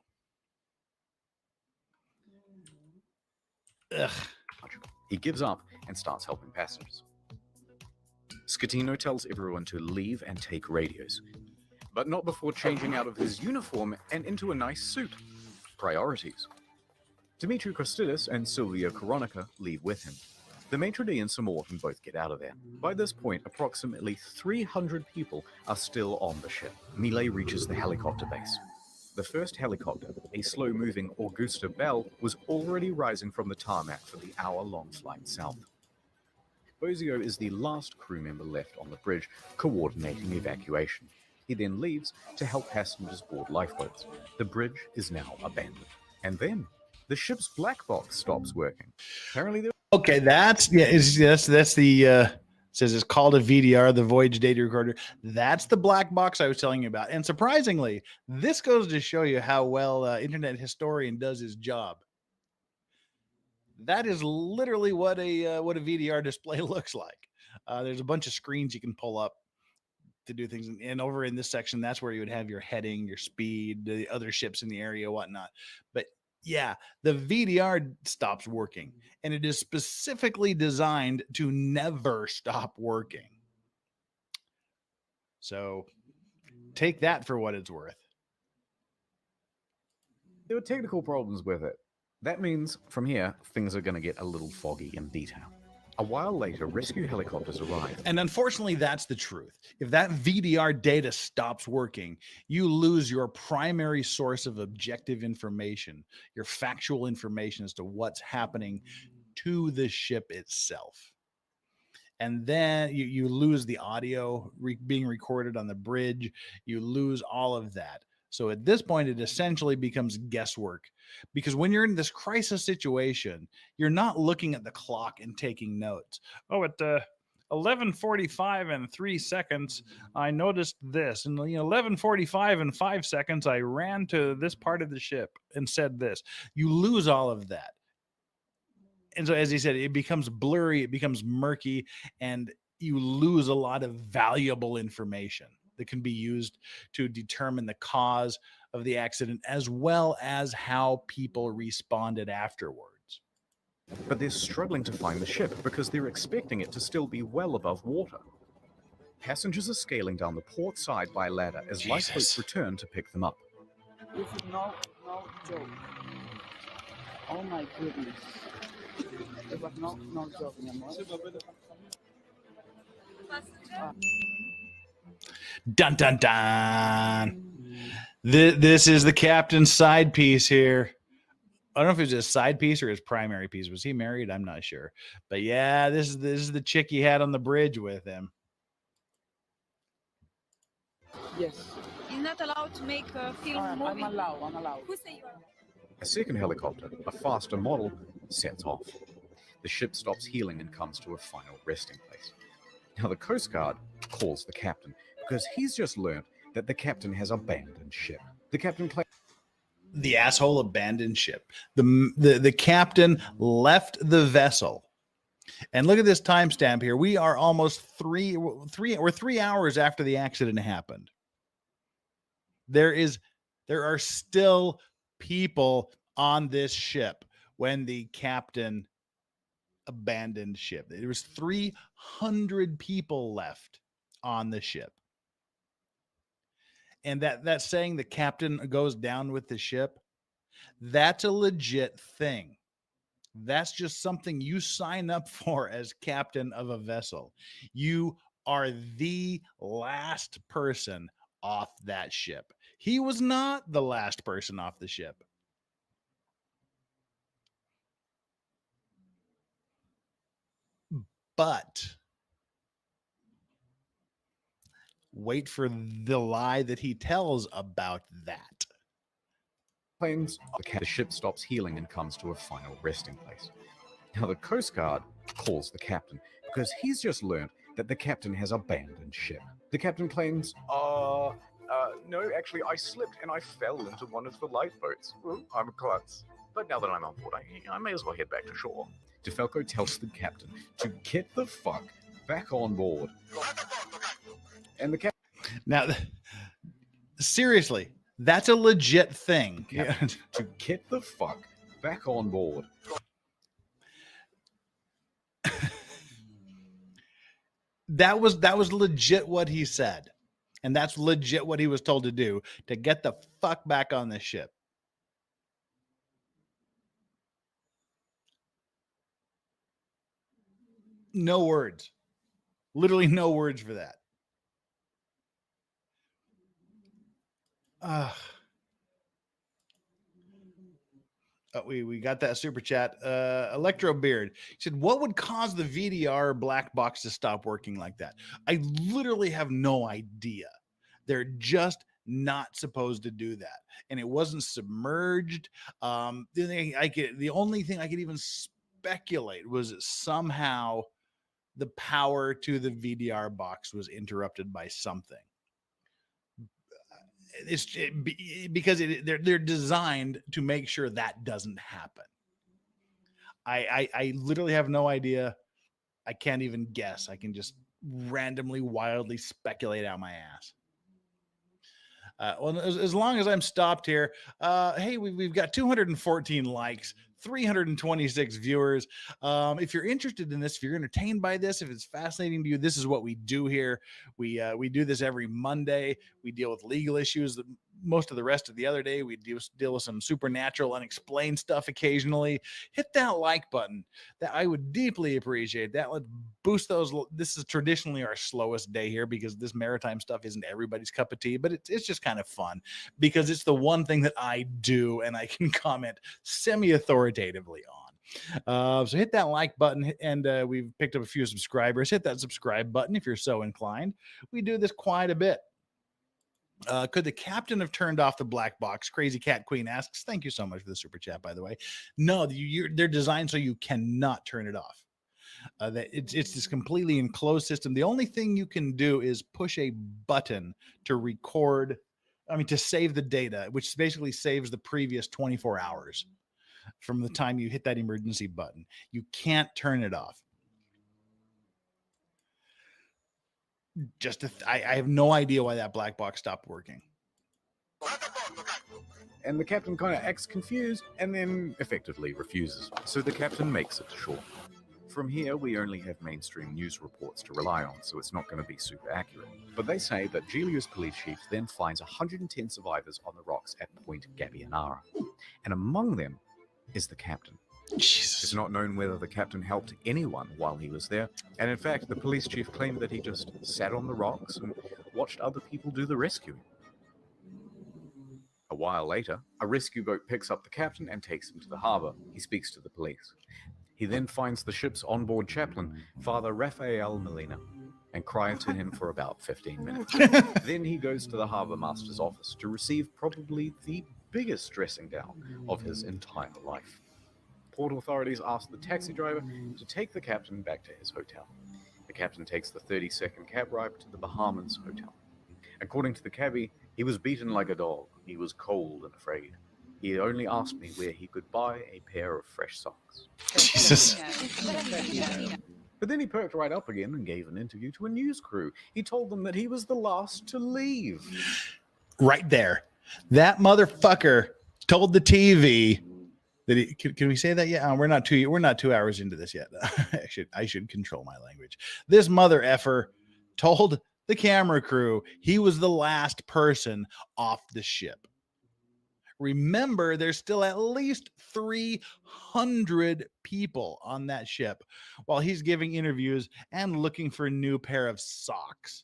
Ugh. He gives up and starts helping passengers. Scatino tells everyone to leave and take radios, but not before changing out of his uniform and into a nice suit. Priorities. Dimitri Kostidis and Silvia Koronica leave with him. The maitre d' and some more can both get out of there. By this point, approximately 300 people are still on the ship. Millet reaches the helicopter base. The first helicopter, a slow-moving Augusta Bell, was already rising from the tarmac for the hour-long flight south. Bozio is the last crew member left on the bridge, coordinating evacuation. He then leaves to help passengers board lifeboats. The bridge is now abandoned. And then, the ship's black box stops working. Apparently, okay, that's the says it's called a VDR, the Voyage Data Recorder. That's the black box I was telling you about. And surprisingly, this goes to show you how well Internet Historian does his job. That is literally what a VDR display looks like. There's a bunch of screens you can pull up to do things. And over in this section, that's where you would have your heading, your speed, the other ships in the area, whatnot. But yeah, the VDR stops working, and it is specifically designed to never stop working. So take that for what it's worth. there were technical problems with it. That means, from here, things are going to get a little foggy in detail. A while later, rescue helicopters arrive. And unfortunately, that's the truth. If that VDR data stops working, you lose your primary source of objective information, your factual information as to what's happening to the ship itself. And then you lose the audio being recorded on the bridge. You lose all of that. So at this point, it essentially becomes guesswork, because when you're in this crisis situation, you're not looking at the clock and taking notes. Oh, 11:45 and 3 seconds, I noticed this. And 11:45 and 5 seconds, I ran to this part of the ship and said this. You lose all of that. And so, as he said, it becomes blurry, it becomes murky, and you lose a lot of valuable information that can be used to determine the cause of the accident as well as how people responded afterwards. But they're struggling to find the ship because they're expecting it to still be well above water. Passengers are scaling down the port side by ladder as lifeboats return to pick them up. This is no joke. Oh my goodness. It was no joke, mi amor. Dun dun dun. This is the captain's side piece here. I don't know if it was his side piece or his primary piece. Was he married? I'm not sure. But yeah, this is the chick he had on the bridge with him. Yes. You're not allowed to make a film movie. I'm allowed. Who say you are? A second helicopter, a faster model, sets off. The ship stops healing and comes to a final resting place. Now the Coast Guard calls the captain because he's just learned that the captain has abandoned ship. The captain claims The asshole abandoned ship. The captain left the vessel. And look at this timestamp here. We are almost 3 hours after the accident happened. There are still people on this ship when the captain abandoned ship. There was 300 people left on the ship. And that saying the captain goes down with the ship, that's a legit thing. That's just something you sign up for as captain of a vessel. You are the last person off that ship. He was not the last person off the ship. But wait for the lie that he tells about that. the ship stops healing and comes to a final resting place. Now the Coast Guard calls the captain because he's just learned that the captain has abandoned ship. The captain claims, no, actually I slipped and I fell into one of the lifeboats. I'm a klutz. But now that I'm on board, I may as well head back to shore. DeFalco tells the captain to get the fuck back on board. And the captain... Now, seriously, that's a legit thing. To get the fuck back on board. That was legit what he said. And that's legit what he was told to do, to get the fuck back on the ship. No words. Literally no words for that. We got that super chat. Electro Beard, he said, what would cause the VDR black box to stop working like that? I literally have no idea. They're just not supposed to do that. And it wasn't submerged. The only thing I could even speculate was that somehow the power to the VDR box was interrupted by something. Because they're designed to make sure that doesn't happen. I literally have no idea. I can't even guess. I can just randomly, wildly speculate out my ass. Well, as long as I'm stopped here, hey, we've got 214 likes, 326 viewers. If you're interested in this, if you're entertained by this, if it's fascinating to you, this is what we do here. We do this every Monday. We deal with legal issues. Most of the rest of the other day, we deal with some supernatural, unexplained stuff occasionally. Hit that like button. That I would deeply appreciate. That would boost those. This is traditionally our slowest day here because this maritime stuff isn't everybody's cup of tea, but it's just kind of fun because it's the one thing that I do and I can comment semi-authoritatively on. So hit that like button, and we've picked up a few subscribers. Hit that subscribe button if you're so inclined. We do this quite a bit. Could the captain have turned off the black box? Crazy Cat Queen asks. Thank you so much for the super chat, by the way. No, they're designed so you cannot turn it off. That it's this completely enclosed system. The only thing you can do is push a button to record. I mean, to save the data, which basically saves the previous 24 hours from the time you hit that emergency button. You can't turn it off. I have no idea why that black box stopped working. And the captain kind of acts confused and then effectively refuses. So the captain makes it to shore. From here, we only have mainstream news reports to rely on, so it's not going to be super accurate. But they say that Giglio's police chief then finds 110 survivors on the rocks at Point Gabbianara. And among them is the captain. Jesus. It's not known whether the captain helped anyone while he was there, and in fact, the police chief claimed that he just sat on the rocks and watched other people do the rescuing. A while later, a rescue boat picks up the captain and takes him to the harbour. He speaks to the police. He then finds the ship's onboard chaplain, Father Rafael Molina, and cries to him for about 15 minutes. Then he goes to the harbour master's office to receive probably the biggest dressing down of his entire life. Port authorities ask the taxi driver to take the captain back to his hotel. The captain takes the 30-second cab ride to the Bahamas hotel. According to the cabbie, he was beaten like a dog. He was cold and afraid. He only asked me where he could buy a pair of fresh socks. Jesus. But then he perked right up again and gave an interview to a news crew. He told them that he was the last to leave. Right there. That motherfucker told the TV that he, can we say that yet? We're not 2 hours into this yet. I should control my language. This mother effer told the camera crew he was the last person off the ship. Remember, there's still at least 300 people on that ship while he's giving interviews and looking for a new pair of socks.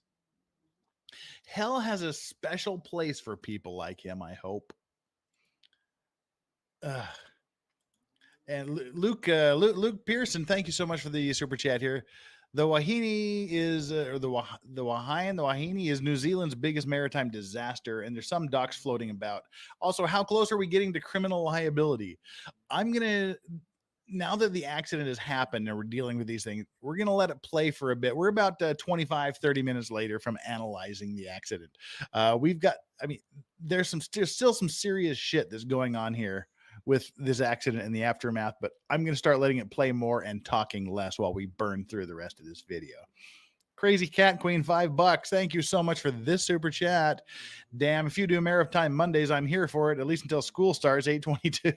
Hell has a special place for people like him, I hope. And Luke Pearson, thank you so much for the super chat here. The Wahine is, or the Wahine is New Zealand's biggest maritime disaster, and there's some docks floating about. Also, how close are we getting to criminal liability? Now that the accident has happened and we're dealing with these things, we're going to let it play for a bit. We're about 25, 30 minutes later from analyzing the accident. There's still some serious shit that's going on here with this accident and the aftermath, but I'm going to start letting it play more and talking less while we burn through the rest of this video. Crazy Cat Queen, $5. Thank you so much for this super chat. Damn, if you do Maritime Mondays, I'm here for it, at least until school starts, 8:22.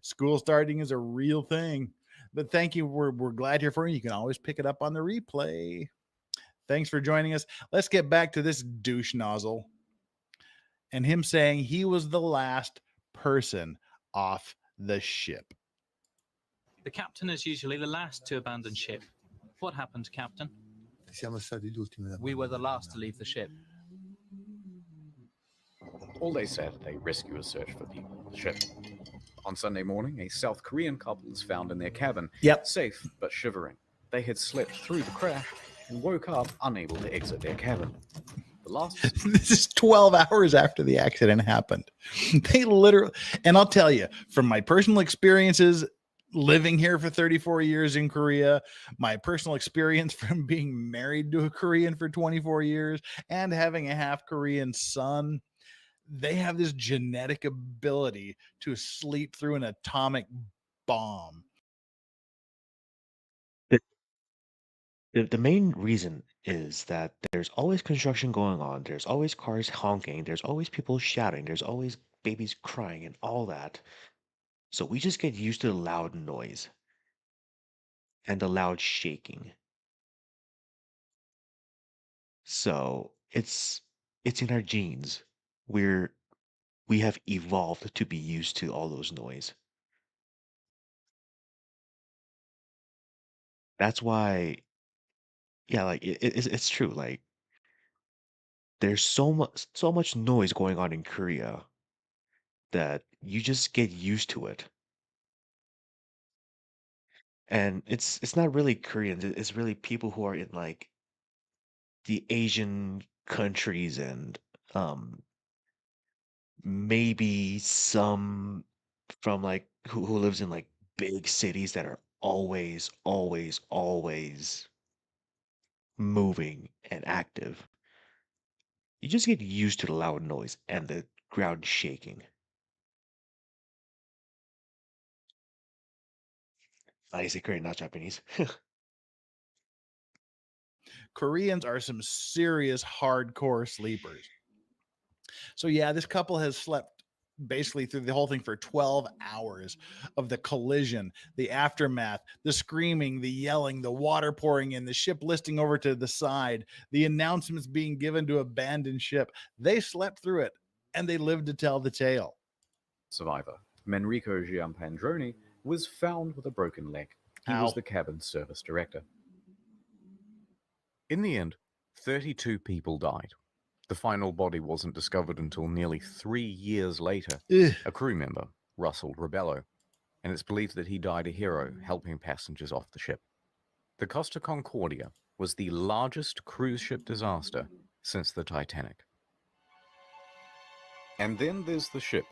School starting is a real thing. But thank you. We're glad here for you. You can always pick it up on the replay. Thanks for joining us. Let's get back to this douche nozzle and him saying he was the last person off the ship. The captain is usually the last to abandon ship. What happened, Captain? We were the last to leave the ship. All day Saturday, rescuers search for people on the ship. On Sunday morning, a South Korean couple is found in their cabin, safe but shivering. They had slept through the crash and woke up unable to exit their cabin. This is 12 hours after the accident happened. They literally, and I'll tell you, from my personal experiences living here for 34 years in Korea, my personal experience from being married to a Korean for 24 years and having a half Korean son, they have this genetic ability to sleep through an atomic bomb. The main reason is that there's always construction going on. There's always cars honking. There's always people shouting. There's always babies crying and all that. So we just get used to the loud noise and the loud shaking. So it's in our genes. We have evolved to be used to all those noise. That's why, yeah, like it's true. Like there's so much noise going on in Korea that you just get used to it. And it's not really Koreans. It's really people who are in like the Asian countries and um maybe some from like who lives in like big cities that are always, always, always moving and active, you just get used to the loud noise and the ground shaking. I say Korean, not Japanese. Koreans are some serious hardcore sleepers. So yeah, this couple has slept basically through the whole thing for 12 hours of the collision, the aftermath, the screaming, the yelling, the water pouring in, the ship listing over to the side, the announcements being given to abandon ship. They slept through it and they lived to tell the tale. Survivor, Manrico Giampandroni, was found with a broken leg. He was Ow. the cabin service director. In the end, 32 people died. The final body wasn't discovered until nearly 3 years later. Ugh. A crew member, Russell Rebello, and it's believed that he died a hero helping passengers off the ship. The Costa Concordia was the largest cruise ship disaster since the Titanic. And then there's the ship.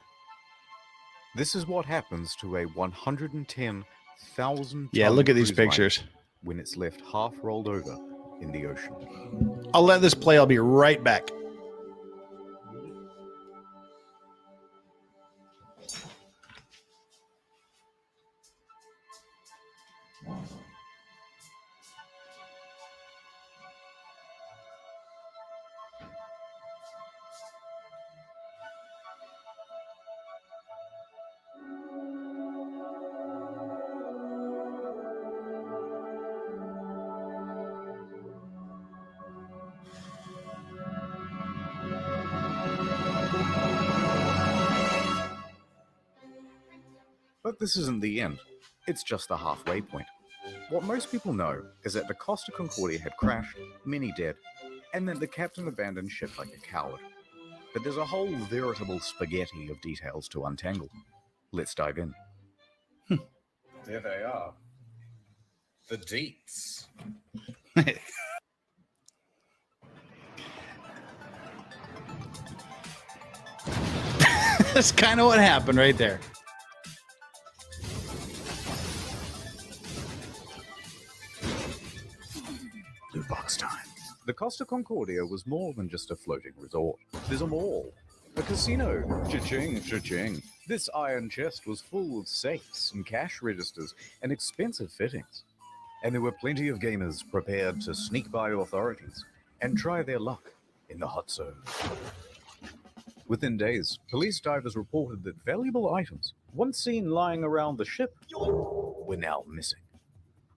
This is what happens to a 110,000 Yeah, look at these pictures. when it's left half rolled over in the ocean. I'll let this play. I'll be right back. But this isn't the end. It's just the halfway point. What most people know is that the Costa Concordia had crashed, many dead, and that the captain abandoned ship like a coward. But there's a whole veritable spaghetti of details to untangle. Let's dive in. There they are. The deets. That's kind of what happened right there. Blue box time. The Costa Concordia was more than just a floating resort. There's a mall, a casino, cha-ching, cha-ching. This iron chest was full of safes and cash registers and expensive fittings. And there were plenty of gamers prepared to sneak by authorities and try their luck in the hot zone. Within days, police divers reported that valuable items, once seen lying around the ship, were now missing.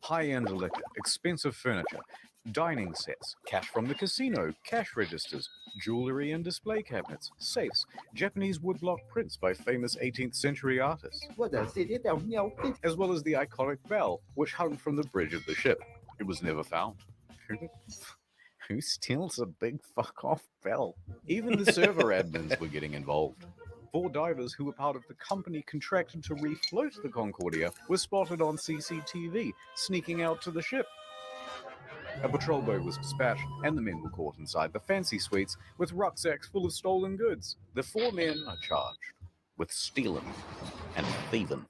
High-end liquor, expensive furniture, dining sets, cash from the casino, cash registers, jewelry and display cabinets, safes, Japanese woodblock prints by famous 18th century artists, as well as the iconic bell, which hung from the bridge of the ship. It was never found. Who steals a big fuck-off bell? Even the server admins were getting involved. 4 divers who were part of the company contracted to refloat the Concordia were spotted on CCTV, sneaking out to the ship. A patrol boat was dispatched, and the men were caught inside the fancy suites with rucksacks full of stolen goods. The 4 men are charged with stealing and thieving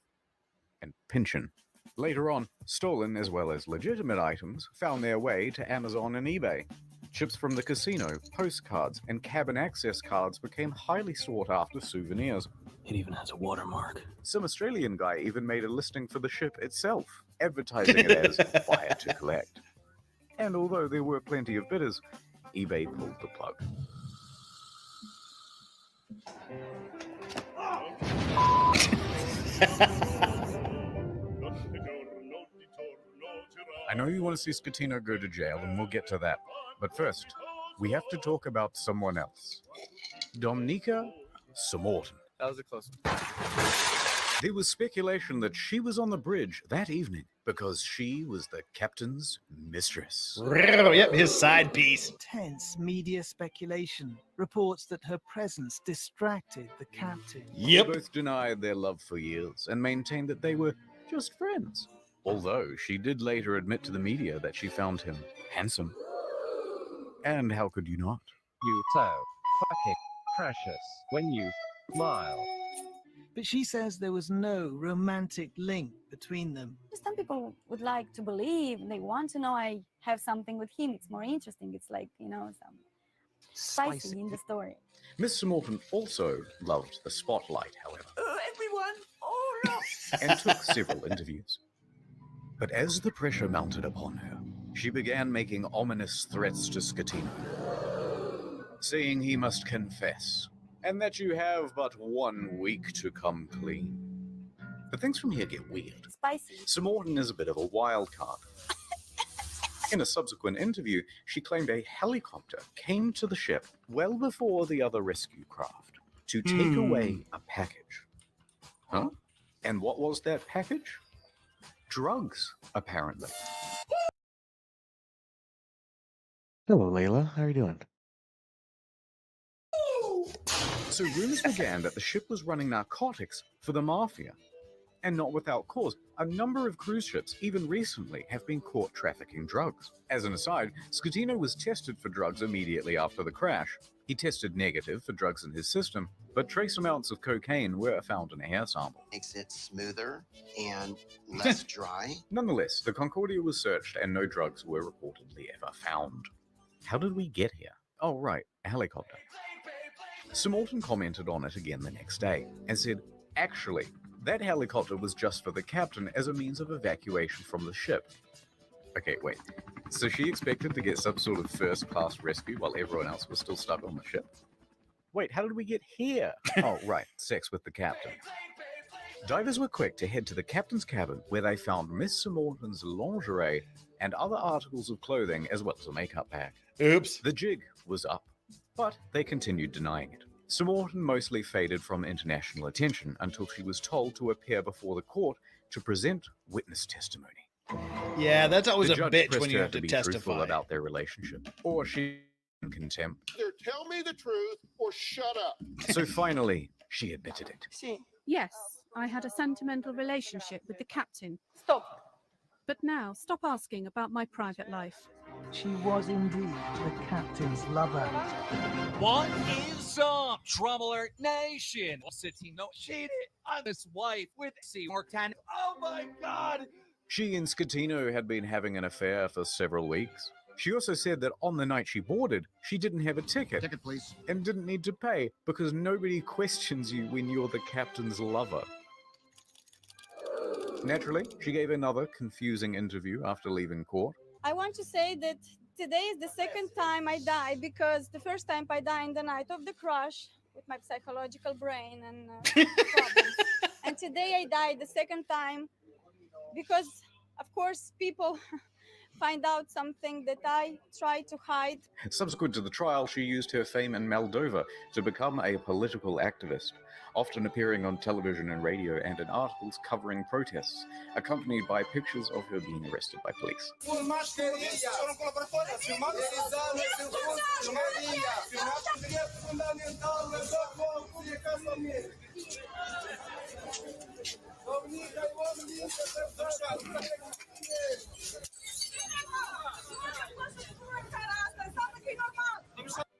and pinching. Later on, stolen as well as legitimate items found their way to Amazon and eBay. Chips from the casino, postcards, and cabin access cards became highly sought after souvenirs. It even has a watermark. Some Australian guy even made a listing for the ship itself, advertising it as buyer to collect. And although there were plenty of bidders, eBay pulled the plug. I know you want to see Scatino go to jail, and we'll get to that. But first, we have to talk about someone else. Dominika Samorton. That was a close one. There was speculation that she was on the bridge that evening because she was the captain's mistress. Yep, his side piece. Intense media speculation reports that her presence distracted the captain. They both denied their love for years and maintained that they were just friends. Although she did later admit to the media that she found him handsome. And how could you not? You so fucking precious when you smile. but she says there was no romantic link between them. Some people would like to believe, they want to know I have something with him. It's more interesting. It's like, you know, some spicy in the story. Mr. Morton also loved the spotlight, however, Everyone, oh no! and took several interviews. But as the pressure mounted upon her, she began making ominous threats to Scatino, saying he must confess, and that you have but 1 week to come clean. But things from here get weird. Spicy. Sir Morton is a bit of a wild card. In a subsequent interview, she claimed a helicopter came to the ship well before the other rescue craft to take away a package. Huh? And what was that package? Drugs, apparently. Hello, Layla. How are you doing? So rumors began that the ship was running narcotics for the mafia. And not without cause. A number of cruise ships, even recently, have been caught trafficking drugs. As an aside, Scatino was tested for drugs immediately after the crash. He tested negative for drugs in his system, but trace amounts of cocaine were found in a hair sample. Makes it smoother and less dry. Nonetheless, the Concordia was searched and no drugs were reportedly ever found. How did we get here? Oh, right, a helicopter. Sir Morton commented on it again the next day and said, actually, that helicopter was just for the captain as a means of evacuation from the ship. Okay, wait. So she expected to get some sort of first-class rescue while everyone else was still stuck on the ship? Wait, how did we get here? Oh, right, sex with the captain. Divers were quick to head to the captain's cabin where they found Miss Sir Morton's lingerie and other articles of clothing as well as a makeup bag. Oops. The jig was up, but they continued denying it. Sir Morton mostly faded from international attention until she was told to appear before the court to present witness testimony. Yeah, that's always The a judge bitch pressed when you her have to be testify. truthful about their relationship, or she in contempt. Either tell me the truth or shut up. So finally, she admitted it. Yes, I had a sentimental relationship with the captain. Stop. But now, stop asking about my private life. She was indeed the captain's lover. What is up, Trouble Alert Nation? Scatino cheated on his wife with Seymour Tan. Oh my God! She and Scatino had been having an affair for several weeks. She also said that on the night she boarded, she didn't have a ticket. Ticket, please. And didn't need to pay because nobody questions you when you're the captain's lover. Naturally, she gave another confusing interview after leaving court. I want to say that today is the second time I die, because the first time I died in the night of the crash with my psychological brain and problems. And today I died the second time because, of course, people find out something that I try to hide. Subsequent to the trial, she used her fame in Moldova to become a political activist, often appearing on television and radio and in articles covering protests, accompanied by pictures of her being arrested by police.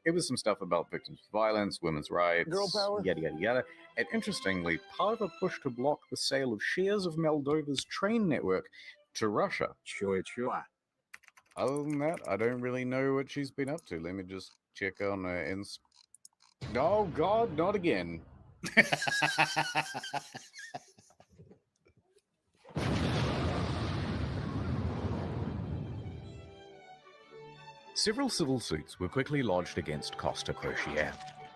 It was some stuff about victims of violence, women's rights, Girl power. yada yada yada. And interestingly, part of a push to block the sale of shares of Moldova's train network to Russia. Sure. Other than that, I don't really know what she's been up to. Let me just check on her Oh God, not again. Several civil suits were quickly lodged against Costa Concordia,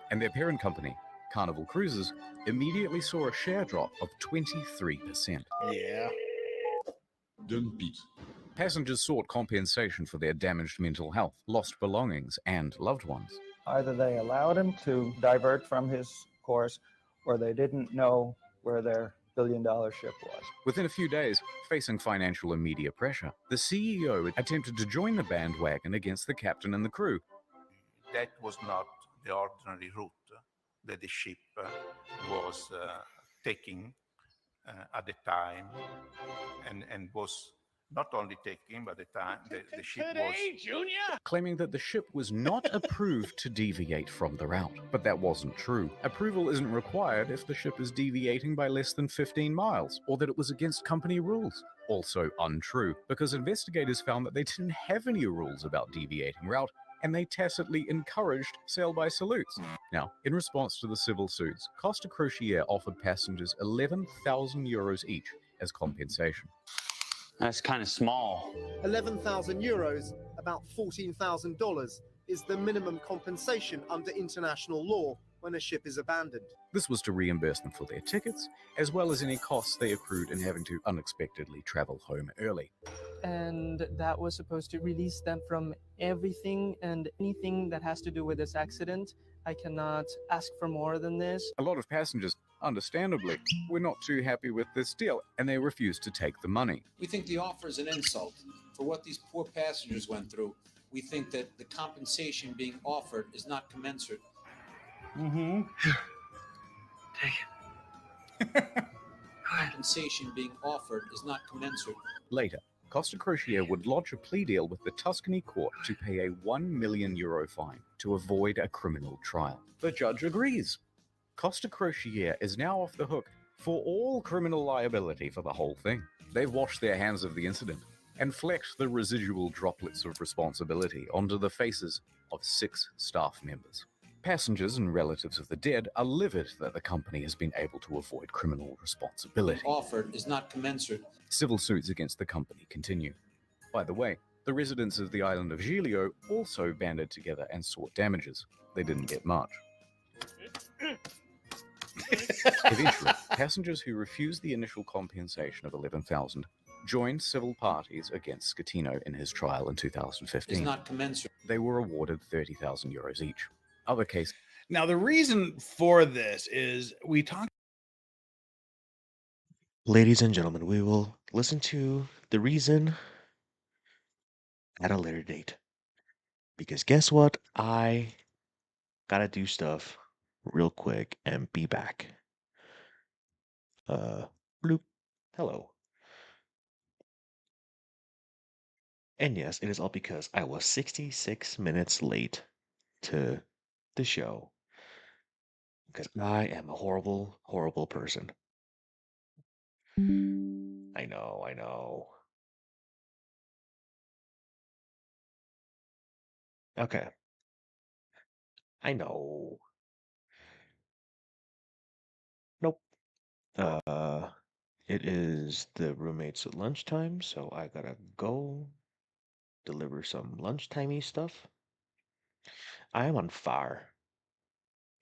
and their parent company, Carnival Cruises, immediately saw a share drop of 23%. Yeah. Dump it. Passengers sought compensation for their damaged mental health, lost belongings, and loved ones. Either they allowed him to divert from his course, or they didn't know where their billion-dollar ship was. Within a few days, facing financial and media pressure, the CEO attempted to join the bandwagon against the captain and the crew. That was not the ordinary route that the ship was taking at the time, and was not only taking, but the ship was claiming that the ship was not approved to deviate from the route. But that wasn't true. Approval isn't required if the ship is deviating by less than 15 miles, or that it was against company rules. Also untrue, because investigators found that they didn't have any rules about deviating route, and they tacitly encouraged sail-by salutes. Now, in response to the civil suits, Costa Concordia offered passengers 11,000 euros each as compensation. That's kind of small. 11,000 euros, about $14,000, is the minimum compensation under international law when a ship is abandoned. This was to reimburse them for their tickets, as well as any costs they accrued in having to unexpectedly travel home early. And that was supposed to release them from everything and anything that has to do with this accident. I cannot ask for more than this. A lot of passengers, understandably, were not too happy with this deal, and they refused to take the money. We think the offer is an insult. For what these poor passengers went through, we think that the compensation being offered is not commensurate. Mm-hmm. Take it. Compensation being offered is not commensurate. Later, Costa Concordia would lodge a plea deal with the Tuscany court to pay a €1 million fine to avoid a criminal trial. The judge agrees. Costa Concordia is now off the hook for all criminal liability for the whole thing. They've washed their hands of the incident and flecked the residual droplets of responsibility onto the faces of 6 staff members. Passengers and relatives of the dead are livid that the company has been able to avoid criminal responsibility. Offered is not commensurate. Civil suits against the company continue. By the way, the residents of the island of Giglio also banded together and sought damages. They didn't get much. Eventually, passengers who refused the initial compensation of 11,000 joined civil parties against Scatino in his trial in 2015. Is not commensurate. They were awarded 30,000 euros each. Other cases. Now, the reason for this is we talked. Ladies and gentlemen, we will listen to the reason at a later date. Because guess what? I gotta do stuff real quick and be back. Bloop. Hello. And yes, it is all because I was 66 minutes late to the show. Because I am a horrible, horrible person. I know, I know. Okay. I know. Nope. It is the roommates at lunchtime, so I gotta go deliver some lunchtimey stuff. I am on fire.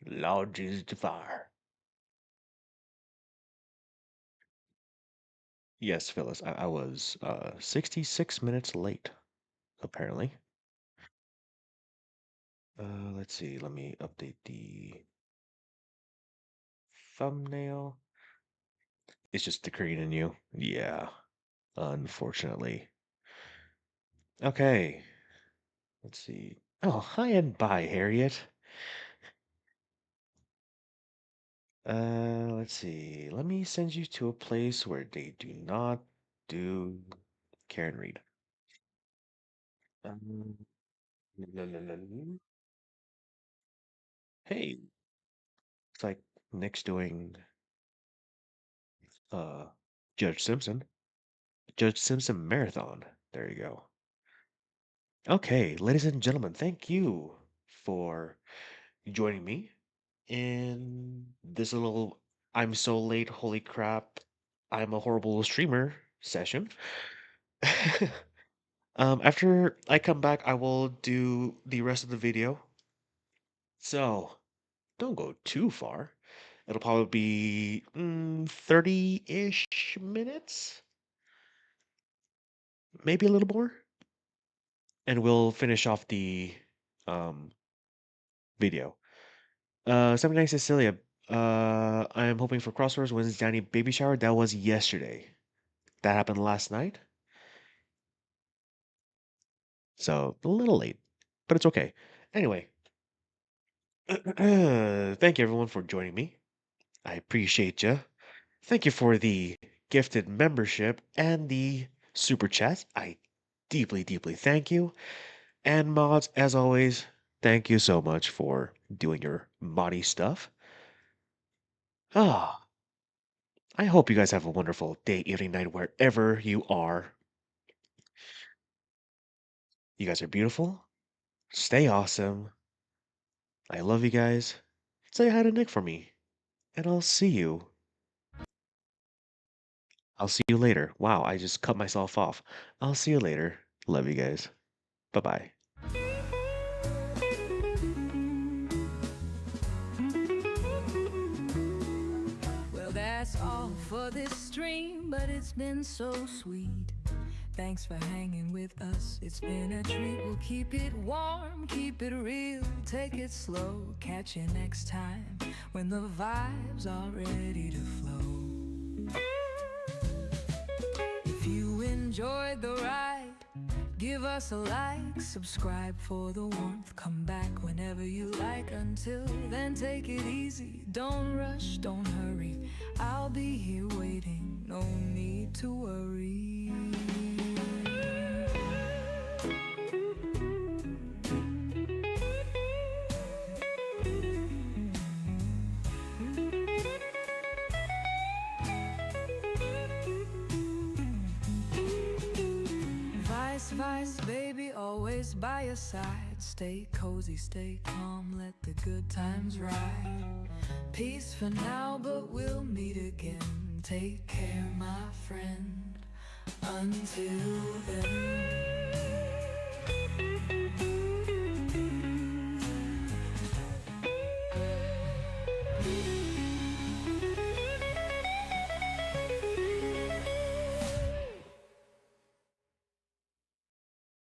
Lord Jesus, to fire. Yes, Phyllis, I was 66 minutes late, apparently. Let's see, let me update the thumbnail. It's just the Korean in you. Yeah, unfortunately. Okay. Let's see. Oh, hi and bye, Harriet. Let's see. Let me send you to a place where they do not do Karen Reed. Hey, it's like Nick's doing uh Judge Simpson. Judge Simpson Marathon. There you go. Okay, ladies and gentlemen, thank you for joining me in this little I'm so late, holy crap, I'm a horrible streamer session. After I come back, I will do the rest of the video. So, don't go too far. It'll probably be 30-ish minutes, maybe a little more. And we'll finish off the video. 79 Cecilia, I'm hoping for Crossroads wins Danny baby shower. That was yesterday. That happened last night. So, a little late, but it's okay. Anyway, thank you everyone for joining me. I appreciate you. Thank you for the gifted membership and the super chat. I deeply, deeply thank you. And mods, as always, thank you so much for doing your moddy stuff. Ah, I hope you guys have a wonderful day, evening, night, wherever you are. You guys are beautiful. Stay awesome. I love you guys. Say hi to Nick for me. And I'll see you. I'll see you later. Wow, I just cut myself off. I'll see you later. Love you guys. Bye bye. Well, that's all for this stream, but it's been so sweet. Thanks for hanging with us. It's been a treat. We'll keep it warm, keep it real, take it slow. Catch you next time when the vibes are ready to flow. If you enjoyed the ride, give us a like, subscribe for the warmth. Come back whenever you like. Until then, take it easy. Don't rush, don't hurry. I'll be here waiting. No need to worry. Vice, baby, always by your side. Stay cozy, stay calm, let the good times ride. Peace for now, but we'll meet again. Take care, my friend. Until then.